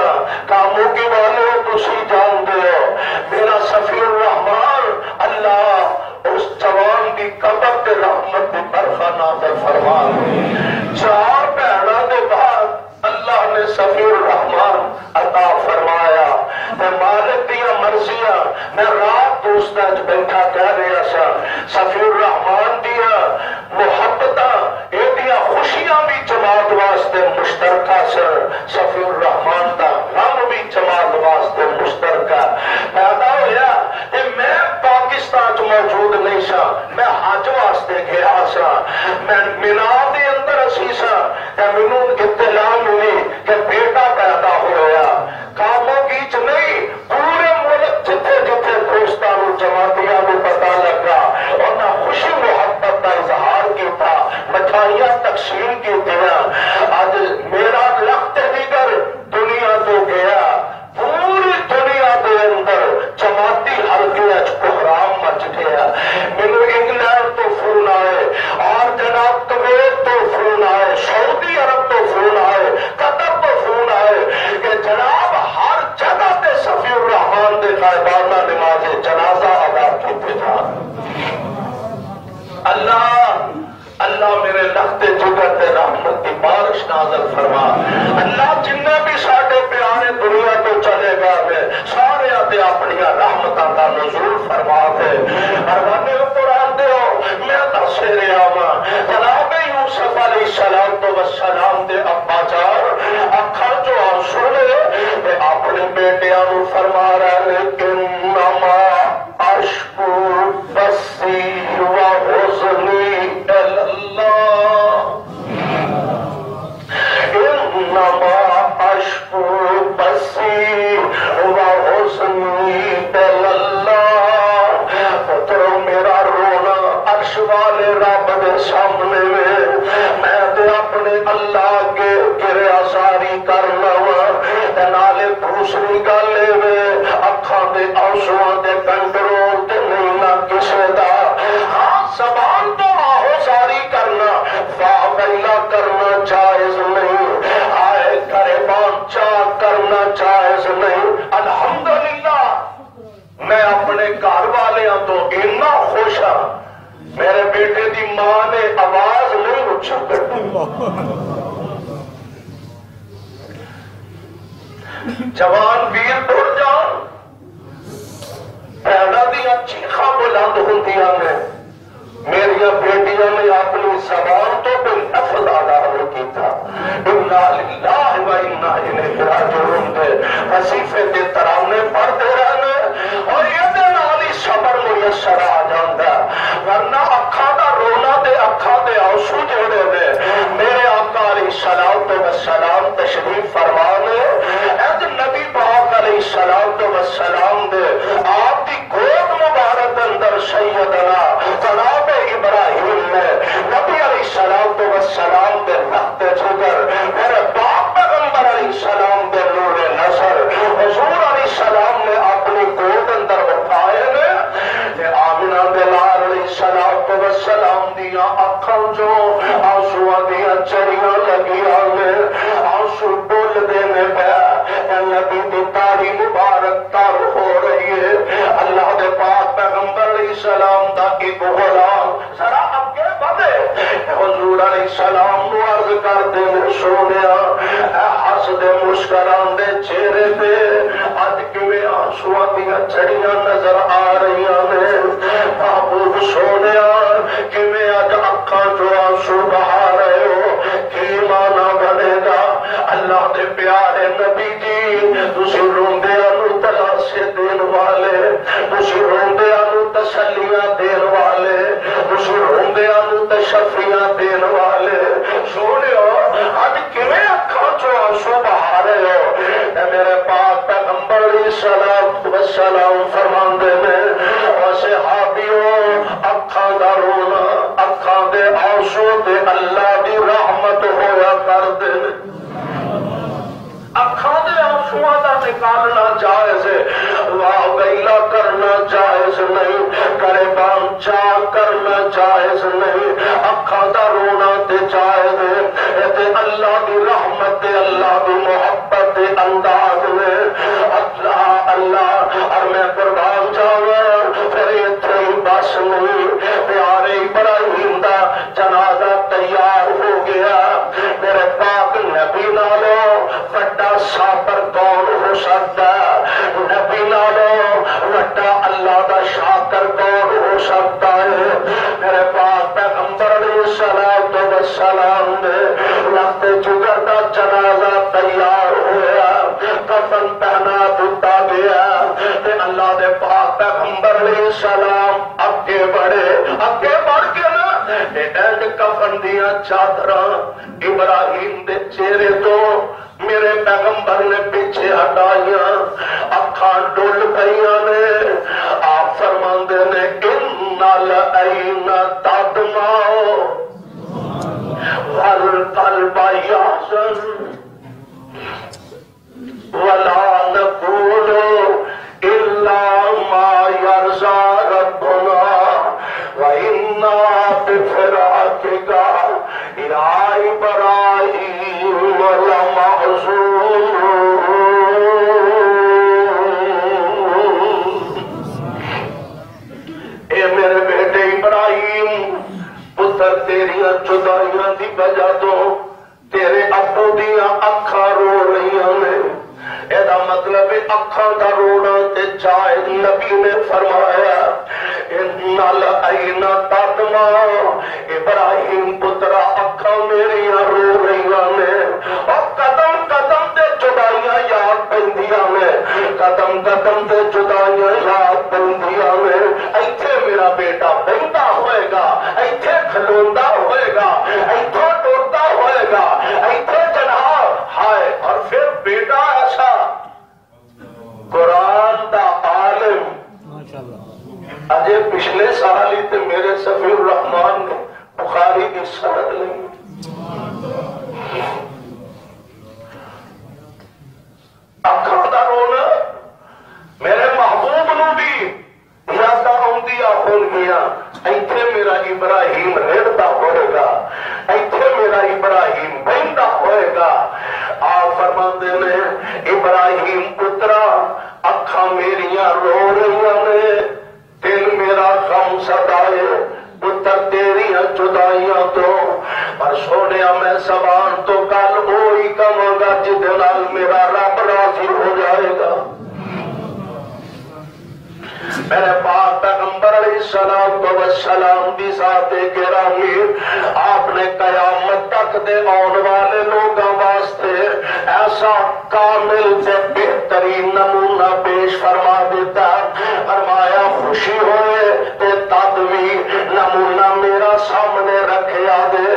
کاموں کے والے تسی جان دے ہو میرا صفی الرحمان اللہ اس جوان کی قبر کے رحمت کی برکھا نازل فرما چار بہناں دے بعد تے مالک دیا مرضیاں میں رات دوستاں چ بیٹھا کہہ رہا سا صفی الرحمان دیا محبتاں ایڈیاں خوشیاں بھی جماعت واسطے مشترکہ سن صفی الرحمان دا غم بھی جماعت واسطے مشترکہ پیدا ہویا تے میں پاکستان چ موجود نہیں سا میں حج واسطے گیا سا میں مینا دے اندر اسی سا تے مینوں اطلاع ملی کہ بیٹا پیدا ہوا کاموں کی چ نہیں پورے ملک جتھے جتھے دوستاں نوں جماعتیاں نوں پتہ لگا انہاں خوشی محبت کا اظہار کیتا مٹھائیاں تقسیم کیتیاں اج میرا لخت دیگر دنیا تو گیا پوری دنیا دے اندر جماعتی حلقے اچ بحران مچ گیا مینوں انگلینڈ تو فون آئے اور جناب کویت تو فون آئے سعودی عرب تو فون آئے قطر تو فون آئے کہ جناب ہر جگہ تے صفی الرحمان دے غائبانہ نماز جنازہ ادا کیتے جان اللہ میرے لخت جگر تے رحمت کی بارش نازل فرما اللہ جنہیں بھی ساڈے پیارے دنیا تو چلے گئے سارے تے اپنی رحمتاں دا نزول فرما دے پروانے قرآن دیو میں دس رہا وا جناب یوسف علیہ السلام دے ابا جان اکھاں جو آنسو نے اپنے بیٹیاں نوں فرما رہے انما اشکو بسی و حزنی انما اشکو بسی و حزنی اللہ پترو میرا رونا عرش والے رب دے سامنے میں تے اپنے اللہ کے گریا ساری کرنا نالے دوسری گل اکھاں دے آنسواں دے کنٹرول تے نہیں نہ کسے دا ہاں زبان تو آہو ساری کرنا واہ ویلا کرنا جائز نہیں آئے گریبان چاہ کرنا جائز نہیں الحمدللہ میں اپنے گھر والیاں تو اتنا خوش ہاں میرے بیٹے دی ماں نے آواز نہیں اچھی جوان ویر ٹر جان پیڑا دیا چیخاں بلند ہوندیاں نے میری بیٹیاں نے اپنی زبان تو کوئی لفظ ادا نہیں کیتا انا للہ و انا الیہ راجعون دے وظیفے دے ترانے پڑھتے رہنے اور یہ دے نال ہی صبر میسر آ جاندا ورنہ اکھاں دا رونا تے اکھاں دے آنسو جڑے نے میرے آقا علیہ الصلوۃ والسلام تشریف فرما نے اج نبی پاک علیہ الصلوۃ والسلام دے آپ دی گود مبارک اندر سیدنا جناب ابراہیم نے نبی علیہ الصلوۃ والسلام دے لخت جگر میرے باپ پیغمبر علیہ السلام دے نور نظر حضور علیہ السلام نے اپنی گود اندر اٹھائے نے آمنہ دے لال علیہ الصلوۃ والسلام دیا اکھاں جو آنسواں دیا چڑیاں لگیاں نے آنسو ڈول دینے پیا نبی دی تاری مبارک تار ہو رہی ہے اللہ دے پاک پیغمبر علیہ السلام دا ایک غلام ذرا اگے بڑھے حضور علیہ السلام نو عرض کر دے سونیا اے ہس دے مسکران دے چہرے پہ اج کیویں آنسواں دیاں چڑیاں نظر آ رہیاں نے محبوب سونیا کیویں اج اکھاں جو آنسو بہا رہے ہو کی مانا بنے گا اللہ دے پیارے نبی جی تسی روندیاں نو تلاشے دین والے تسی روندیاں نو تسلیاں دین والے تسی روندیاں نو تشفیاں دین والے سونیو اج کیویں اکھاں چوں آنسو بہا رہے ہو اے میرے پاک پیغمبر علیہ الصلوۃ والسلام فرماندے نے او صحابیو اکھاں دا رونا اکھاں دے آنسو تے اللہ دی رحمت ہویا کردے اکھاں دے آنسواں دا نکالنا جائز ہے واہ ویلا کرنا جائز نہیں گریبان چاہ کرنا جائز نہیں اکھاں دا رونا تے جائز ہے تے اللہ دی رحمت تے اللہ دی محبت دے انداز میں اللہ اللہ اور میں قربان جاواں پھر ایتھے ہی بس نہیں پیارے ابراہیم دا جنازہ تیار ہو گیا میرے پاک نبی نالوں بڑا صابر کون ہو سکتا ہے، نبی نالوں وڈا اللہ دا شاکر کون ہو سکتا ہے؟ میرے پاک پیغمبر علیہ السلام نے وقت جگر دا جنازہ تیار ہوا، کفن پہنا دیتا گیا تے اللہ دے پاک پیغمبر علیہ السلام اگے بڑھے، اگے بڑھ کے نا اینڈ کفن دیا چادراں ابراہیم دے چہرے تو میرے پیغمبر نے پیچھے ہٹائیاں، اکھاں ڈول پئیاں نے، آپ فرماندے نے ان العین تدمع والقلب يحزن ولا نقول الا ما يرضى ربنا وإنا بفراقك يا إبراهيم لمحزونون۔ اے میرے بیٹے ابراہیم، پتر تیریاں جدائیاں دی وجہ تو تیرے ابو دیاں اکھاں رو رہیاں نے، ایدا مطلب اکھاں دا رونا تے جائز۔ نبی نے فرمایا ان العین تدمع، ابراہیم پترا اکھاں میریاں رو رہیاں نے، اور قدم قدم تے جدائیاں یاد پیندیاں نے، قدم قدم تے جدائیاں یاد پیندیاں نے۔ ایتھے میرا بیٹا بہندا ہوئے گا، ایتھے کھلوندا ہوئے گا، ایتھے ٹرتا ہوئے گا، ایتھے جناب ہائے۔ اور پھر بیٹا ایسا قرآن دا عالم، اجے پچھلے سال ہی تے میرے سفی الرحمان نے بخاری کی سند لی، اکھاں دا رونا میرے محبوب نو بھی یاداں آؤندیاں ہونگیاں۔ ایتھے میرا ابراہیم رڑدا ہوئے گا، ایتھے میرا ابراہیم بہندا ہوئے گا۔ آپ فرماندے نے ابراہیم پترا اکھاں میریاں رو رہیاں نے، دل میرا غم ستائے پتر تیریاں جدائیاں تو، پر سونیا میں زبان تو کل وہی کہاں گا جدے نال میرا رب راضی ہو جائے گا۔ میرے پاک پیغمبر علیہ السلام دی ذات گرامی، آپ نے قیامت تک دے آن والے لوگوں واسطے ایسا کامل تے بہترین نمونہ پیش فرما دیتا، فرمایا خوشی ہوئے تے تد بھی نمونہ میرا سامنے رکھیا دے،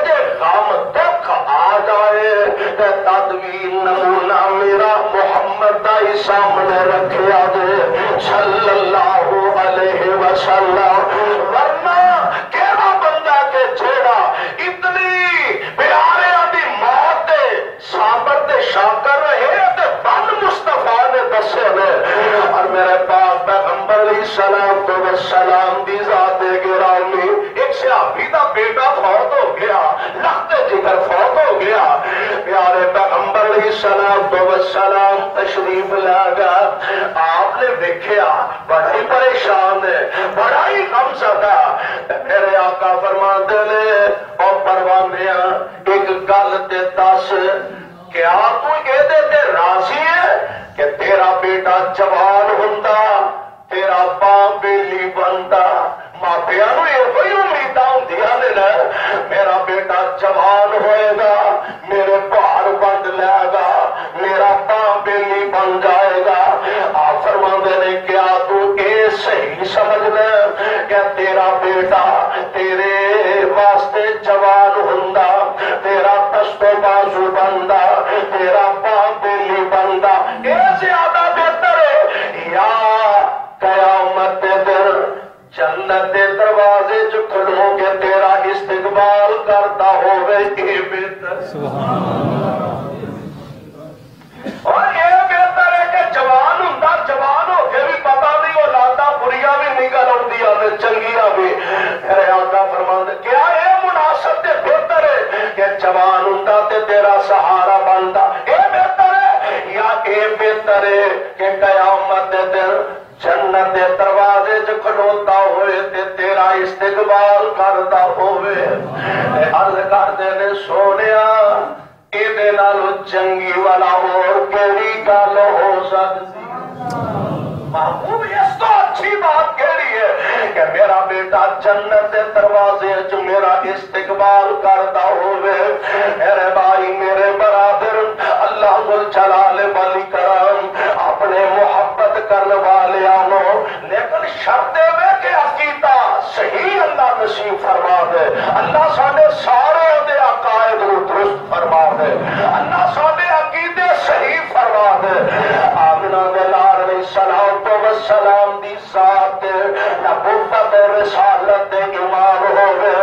جے غم دکھ آ جائے تے تد بھی نمونہ میرا محمد دا ہی سامنے رکھیا دے صلی اللہ علیہ وسلم۔ ورنہ کیڑا بندہ کے جیڑا اتنی پیارے دی موت دے صابر تے شاکر رہے تے بن مصطفیٰ نے دسے نے۔ اور میرے پاک پیغمبر علیہ السلام دی ذات گرامی، ایک صحابی دا بیٹا فوت ہو گیا، لخت جگر فوت ہو گیا، پیارے پیغمبر علیہ السلام تشریف لے گا، آپ نے دیکھیا بڑا ہی پریشان ہے، بڑا ہی غم زدہ۔ میرے آقا فرماندے نے او پروانیاں ایک گل تے دس، کیا تو ایدے تے راضی ہے کہ تیرا بیٹا جوان ہوندا، تیرا باپ بیلی بندا؟ ماپیاں نو یہ کوئی امیداں ہوندیاں نے نا، میرا بیٹا جوان ہوئے گا، میرے پہاڑ بند لے گا، میرا باپ بیلی بن جائے گا۔ آپ فرماندے نے کیا تو اے صحیح سمجھ لے کہ تیرا بیٹا تیرے واسطے جوان ہوندا، تیرا دست و بازو بندا، تیرا باپ بیلی بندا، اے زیادہ بہتر ہے یا قیامت دن جنت دے دروازے جو کھڑو کے تیرا استقبال کرتا ہوئے یہ بہتر؟ اور یہ بہتر ہے کہ جوان ہوندا، جوان ہو کے بھی پتہ نہیں اولاداں بریاں بھی نکل آؤندیاں نے چنگیاں بھی۔ میرے آقا فرماندے کیا یہ مناسب تے بہتر ہے کہ جوان ہوندا تے تیرا سہارا بندا، یہ بہتر ہے یا یہ بہتر ہے کہ قیامت دے دن جنت دے دروازے جو کھڑوتا ہوئے تے تیرا استقبال کرتا ہوئے؟ عرض کردے نے سونیا یہ نالوں چنگی والا اور کیڑی گل ہو سکتی؟ محبوب اس تو اچھی بات کہڑی ہے کہ میرا بیٹا جنت کے دروازے چ میرا استقبال کرتا ہوئے. میرے بھائی میرے برادر اللہ ذل جلال والاکرام اپنے محبت کرنے والے آنو لیکن شرط ہے کہ عقیدہ صحیح اللہ نصیب فرما دے. اللہ سارے سارے دے عقائد کو درست فرما دے. اللہ سارے عقیدے صحیح فرما دے. آمنہ دلار علیہ السلام دی ذات نبوت رسالت ایمان ہوئے.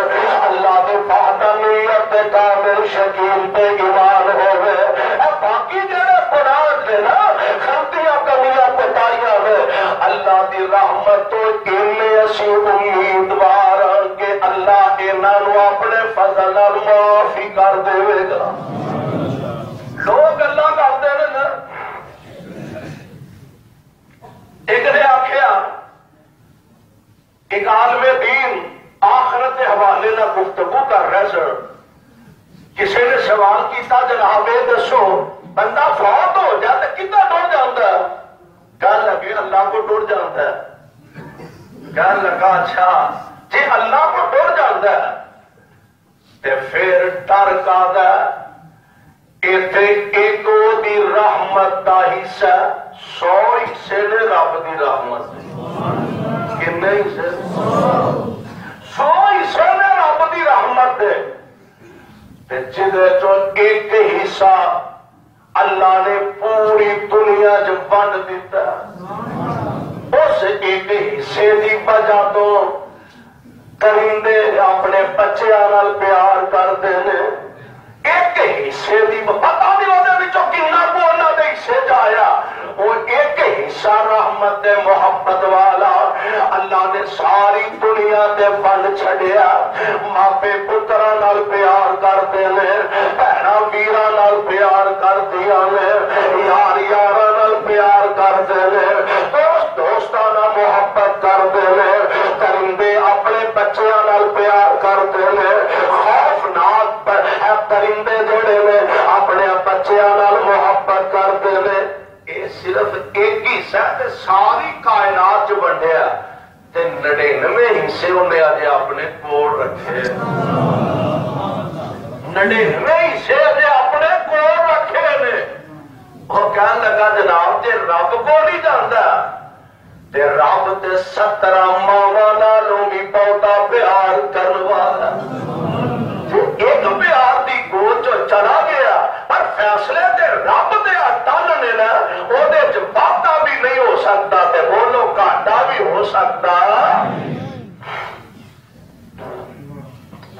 اللہ دی وحدانیت کامل شکیل تے ایمان ہوئے. باقی جڑے قرآن دے نا غلطیاں کمیاں کوتاہیاں نے اللہ دی رحمت تو اینے اسی امیدوار کہ اللہ انہاں نو اپنے فضل نال معافی کر دے گا. لوگ اللہ کرتے ہیں نا. ایک نے آخیا ایک عالم دین آخرت کے حوالے نہ گفتگو کر رہے سر. کسی نے سوال کیتا جناب دسو بندہ فوت ہو جائے تو کتنا ٹر جاتا ہے؟ کہنے لگے اللہ کو ٹر جاتا ہے. کہنے لگا اچھا جی اللہ کو ٹر جاتا ہے تو پھر ڈر کا ایک دی رحمت کا حصہ 100 حصے نے رب دی رحمت کنے حصے 100 حصے نے رب دی رحمت دے جدے چو ایک حصہ اللہ نے پوری دنیا جو بند دیتا. اس ایک حصے دی وجہ تو کرندے اپنے بچیاں نال پیار کرتے ہیں. ایک حصے دی پتہ نہیں ہوتے بچوں کنا کو انہاں دے حصے جایا. وہ ایک حصہ رحمت محبت والا اللہ نے ساری دنیا تے بن چھڑیا. ماپے پتراں نال پیار کرتے ہیں, بہناں ویراں نال پیار کردیاں نے, یار یاراں نال پیار کرتے ہیں, دوست دوستاں نال محبت کرتے ہیں, کرندے اپنے بچیاں نال پیار کرتے ہیں. خوفناک کرندے جڑے نے اپنے بچیاں نال محبت کرتے ہیں. یہ صرف ایک ہی تے ساری کائنات جو بنڈیا 99 حصے انہیں اجے اپنے کول رکھے. 99 حصے اجے اپنے کول رکھے نے. وہ کہنے لگا جناب جی رب کو نہیں جانتا تے رب تے 17 ماواں نالوں بھی بہتا پیار کرنے والا. ایک پیار دی گود جو چلا گیا پر فیصلے تے رب دے ٹل نے نا وہ وعدہ بھی نہیں ہو سکتا تے بولو گھاٹا بھی ہو سکتا.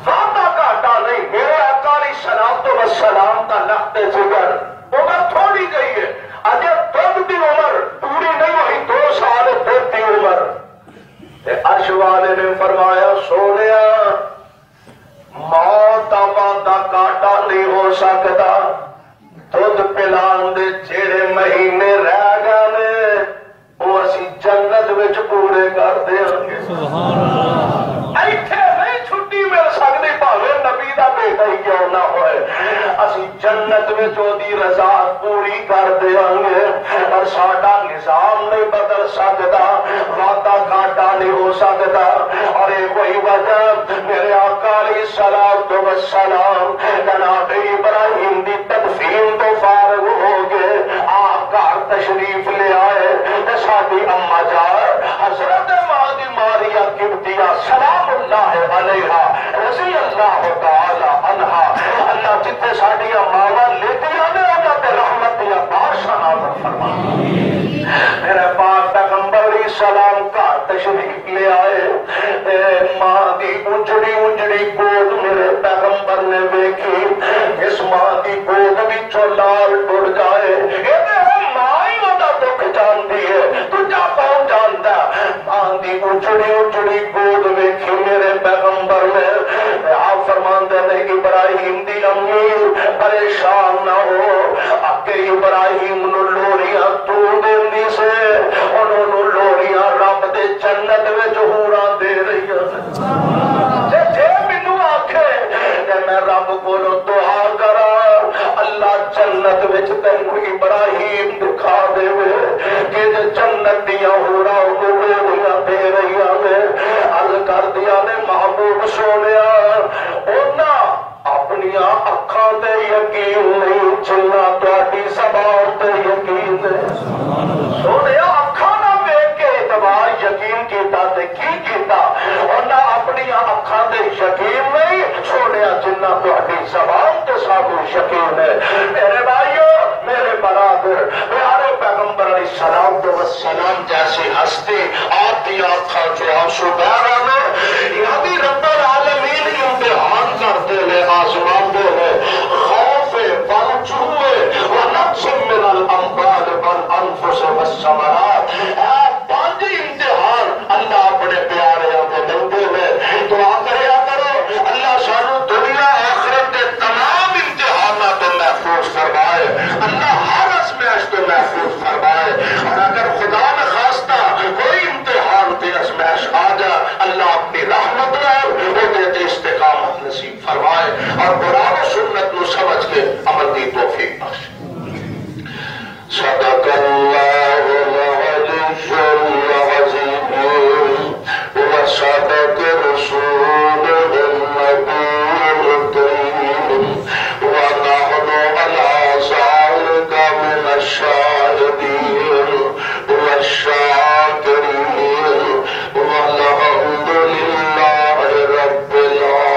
وعدہ گھاٹا نہیں. میرے آقا علیہ الصلوۃ والسلام کا لخت جگر عمر تھوڑی گئی ہے. اجے دودھ دی عمر پوری نہیں ہوئی 2 سال دودھ دی عمر. عرش والے نے فرمایا سونیا موت کا وعدہ گھاٹا نہیں ہو سکتا. دودھ پلان دے جڑے مہینے رہ گئے وہ اسی جنت وچ پورے کر دیں گے. ایتھے نہیں چھٹی مل سکتی بھاوے نبی دا بیٹا ہی کیوں نہ ہوئے. اسی جنت وچ دی رضا پوری کر دیں گے. پر ساڈا نظام نہیں بدل سکتا, وعدہ گھاٹا نہیں ہو سکتا. اور یہ وہی وجہ میرے آقا علیہ الصلوۃ والسلام جناب ابراہیم دی تدفین تو فارغ ہو گئے. آپ گھر تشریف لے آئے تے ساڈی اما جان حضرت مادی ماریا قبطیہ سلام اللہ علیہا رضی اللہ تعالی عنہا اللہ جتنے ساڈیاں ماواں لیٹیاں نے انہاں تے رحمت دیا بارشاں نازل فرما. میرے پاک پیغمبر علیہ السلام کا تشریف لے آئے. ماں دی اجڑی اجڑی گود میرے پیغمبر نے دیکھی. اس ماں دی گود وچوں لال ٹر جائے ماں ہی وہ دکھ جانتی ہے تجا کون جانتا. ماں دی اجڑی اجڑی گود ویکھی میرے پیغمبر نے. آپ فرماندے نے ابراہیم دی امی پریشان نہ ہو. اگے ابراہیم نو لوریاں تو دیندی سے انہوں لوریاں رب دے جنت وچ ہوراں دے رہی جے مینوں آکھے کہ میں رب کولوں دعا کرا جنت وچ تینوں ابراہیم دکھا دے کہ جنت دیاں ہورا گولیاں دے رہی نے ال کر دیا نے محبوب سونیا اونا اپنی اکھاں تے یقین نہیں جنہ تہاڈی زبان تے یقین ہے سونیا اکھاں نہ ویکھ کے اعتبار یقین کیتا تے کی کیتا اونا اپنی اکھاں تے یقین نہیں سونیا جنہ تہاڈی زبان تے سانو یقین ہے میرے بھائیو میرے برادر پیارے پیغمبر علیہ السلام والسلام جیسی ہستی آپ کی آنکھاں جو آنسو بہ رہے ہیں یعنی رب العالمین امتحان کرتے ہیں آزماتے ہیں خوف والجوع ونقص من الاموال والانفس والثمرات پانچ امتحان اللہ اپنے پیارے کو دیتے ہیں دعا کریا کرو اللہ سانو دنیا آخرت کے تمام امتحانات تو محفوظ فرمائے اللہ ہر ازمائش تو محفوظ فرمائے اور اگر خدا نہ خواستہ کوئی امتحان تے ازمائش آ جا اللہ اپنی رحمت نال وہ دیتے استقامت نصیب فرمائے اور قرآن و سنت نو سمجھ کے عمل دی توفیق بخشے صدق اللہ العلی العظیم وصدق رسول النبی الکریم ونحن على ذلك من الشاهدين والشاكرين والحمد لله رب العالمين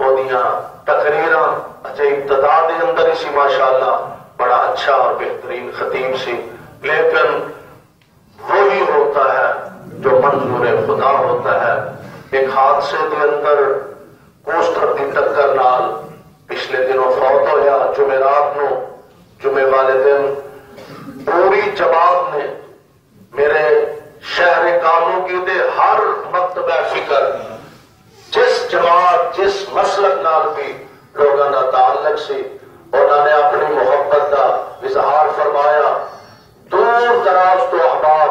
وہ تقریراں اچھا ابتدا دے اندر اسی ماشاءاللہ بڑا اچھا اور بہترین خطیب سی، لیکن وہی ہوتا ہے جو منظور خدا ہوتا ہے۔ ایک حادثے کے اندر کوسٹر کی ٹکر نال پچھلے دنوں فوت ہویا، جمعرات نو، جمعے والے دن پوری جماعت نے میرے شہر کاموں کی دے ہر مکتبہ فکر جس جماعت جس مسلک نال بھی لوگوں کا تعلق سی، انہوں نے اپنی محبت کا اظہار فرمایا۔ دور دراز تو احباب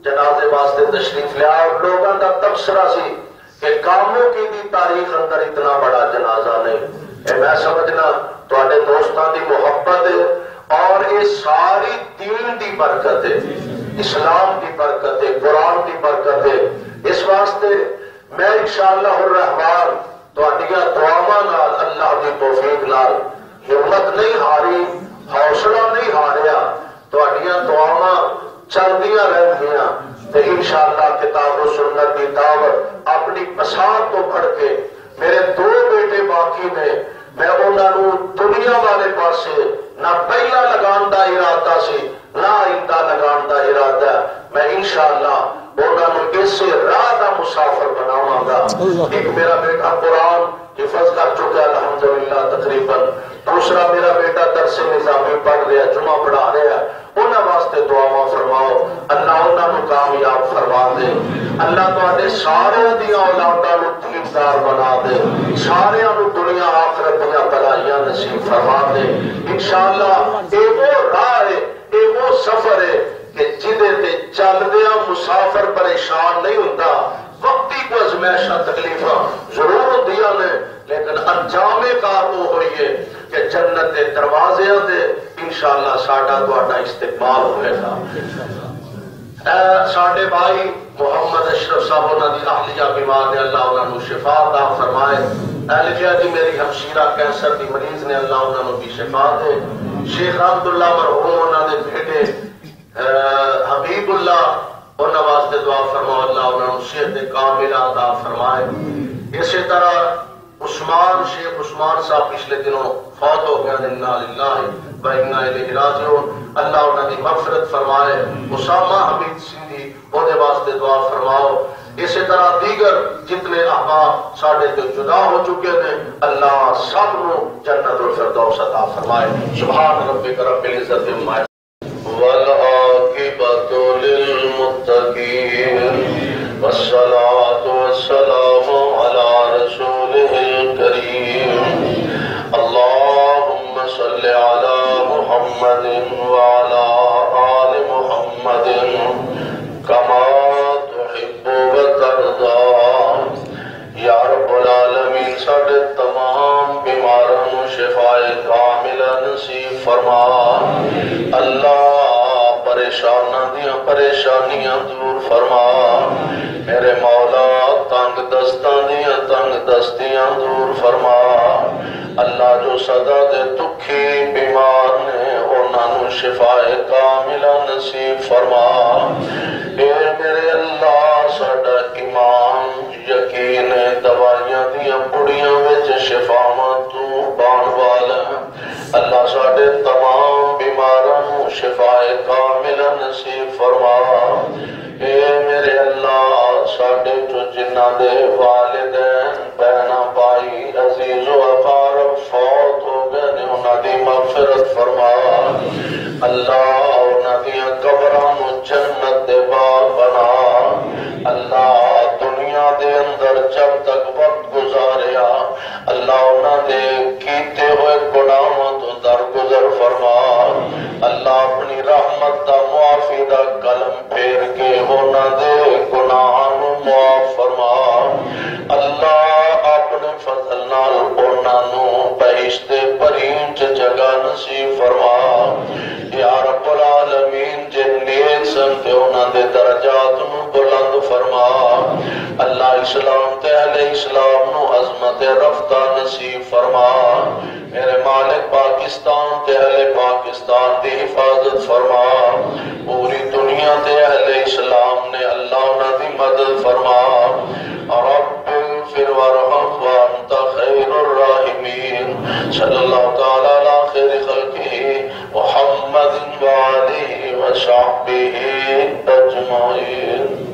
جنازے واسطے تشریف لیا اور لوگوں کا تبصرہ سی کہ کاموں کی دی تاریخ اندر اتنا بڑا جنازہ نہیں۔ میں سمجھنا تواڈے دوستاں دی محبت ہے اور یہ ساری دین دی برکت ہے، اسلام دی برکت ہے، قرآن دی برکت ہے۔ اس واسطے میں انشاءاللہ الرحمن تواڈیاں دعاواں نال اللہ دی توفیق نال ہمت نہیں ہاری، حوصلہ نہیں ہاریا، تواڈیاں دعاواں چلدیاں رہنگیاں تے انشاءاللہ کتاب و سنت کی دعوت اپنی پسند تو پڑھ کے میرے دو بیٹے باقی نے، میں انہوں دنیا والے پاسے نہ پہلا لگان دا ارادہ سی نہ آئندہ لگان دا ارادہ، میں انشاءاللہ انہوں اس راہ دا مسافر بناواں گا۔ ایک میرا بیٹا قرآن حفظ کر چکا الحمدللہ تقریباً، دوسرا میرا بیٹا درس نظامی پڑھ رہا، جمعہ پڑھا رہا، انہاں واسطے دعاواں فرماؤ، اللہ انہاں کامیاب فرما دے، اللہ تواڈے سارے دی اولاداں نوں دیندار بنا دے، سارے نوں دنیا آخرت دیاں بھلائیاں نصیب فرما دے۔ انشاءاللہ اے وہ راہ ہے، اے وہ سفر ہے کہ جدے تے چلدیاں مسافر پریشان نہیں ہوندا، وقتی کو ازمائشاں تکلیفاں ضرور ہوندیاں نے، لیکن انجام کار وہ ہوئی ہے کہ جنت کے دروازے دے انشاءاللہ ساڈا تہاڈا استقبال ہوئے گا۔ ساڈے بھائی محمد اشرف صاحب انہاں دی اہلیہ بیمار نے، اللہ انہاں نوں شفا عطا فرمائے۔ اہلیہ جی میری ہمشیرہ کینسر دی مریض نے، اللہ انہاں نوں بھی شفا دے۔ شیخ عبداللہ مرحوم انہاں دے بیٹے حبیب اللہ انہاں واسطے دعا فرماؤ، اللہ انہاں نوں صحت کاملہ عطا فرمائے۔ اسی طرح عثمان شیخ عثمان صاحب پچھلے دنوں فوت ہو گیا، انا للہ و انا الیہ راجعون، اللہ انہاں دی مغفرت فرمائے۔ اسامہ حمید سندھی اودے واسطے دعا فرماؤ۔ اسی طرح دیگر جتنے احباب ساڈے تو جدا ہو چکے ہیں، اللہ سب نو جنت الفردوس عطا فرمائے۔ سبحان ربک رب العزت عما والعاقبۃ للمتقین والصلاة والسلام علی رسولہ الکریم اللہم صل علی محمد وعلی آل محمد کما تحب وترضی۔ یا رب العالمین ساڈے تمام بیماروں شفائے کاملہ نصیب فرما، اللہ پریشانیاں دور فرما، میرے مولا تنگ دستاں دیاں تنگ دستیاں دور فرما، اللہ جو صدا دے دکھی بیمار نے انہاں نوں شفائے کاملہ نصیب فرما۔ اے میرے اللہ ساڈا ایمان یقین دوائیاں دیاں پڑیاں وچ شفاواں تو پان والا، اللہ ساڈے تمام بیماراں نوں شفائے کاملہ نصیب فرما۔ اے میرے اللہ ساڈے جو جنہاں دے والدین بہناں بھائی عزیز و اقارب فوت ہو گئے نے انہاں دی مغفرت فرما، اللہ انہاں دیاں قبراں نوں جنت دے باغ بنا، اللہ دنیا دے اندر جب تک وقت گزاریا اللہ انہاں دے کیتے ہوئے گناہاں تو درگزر فرما، اللہ اپنی رحمت دا معافی دا قلم پھیر کے انہاں دے گناہاں نوں معاف فرما، اللہ اپنے فضل نال انہاں نوں بہشت برین چ جگہ نصیب فرما۔ یا رب العالمین جن نیک سن تے انہاں دے درجات نوں بلند فرما، اللہ اسلام تے اہل اسلام نوں عظمت رفتہ نصیب فرما، میرے مالک پاکستان تے اہل پاکستان دی حفاظت فرما، پوری دنیا تے اہل اسلام نے اللہ انہاں دی مدد فرما۔ رب اغفر وارحم وانت خیر الله تعالى على خير خلقه محمد وآله وصحبه أجمعين.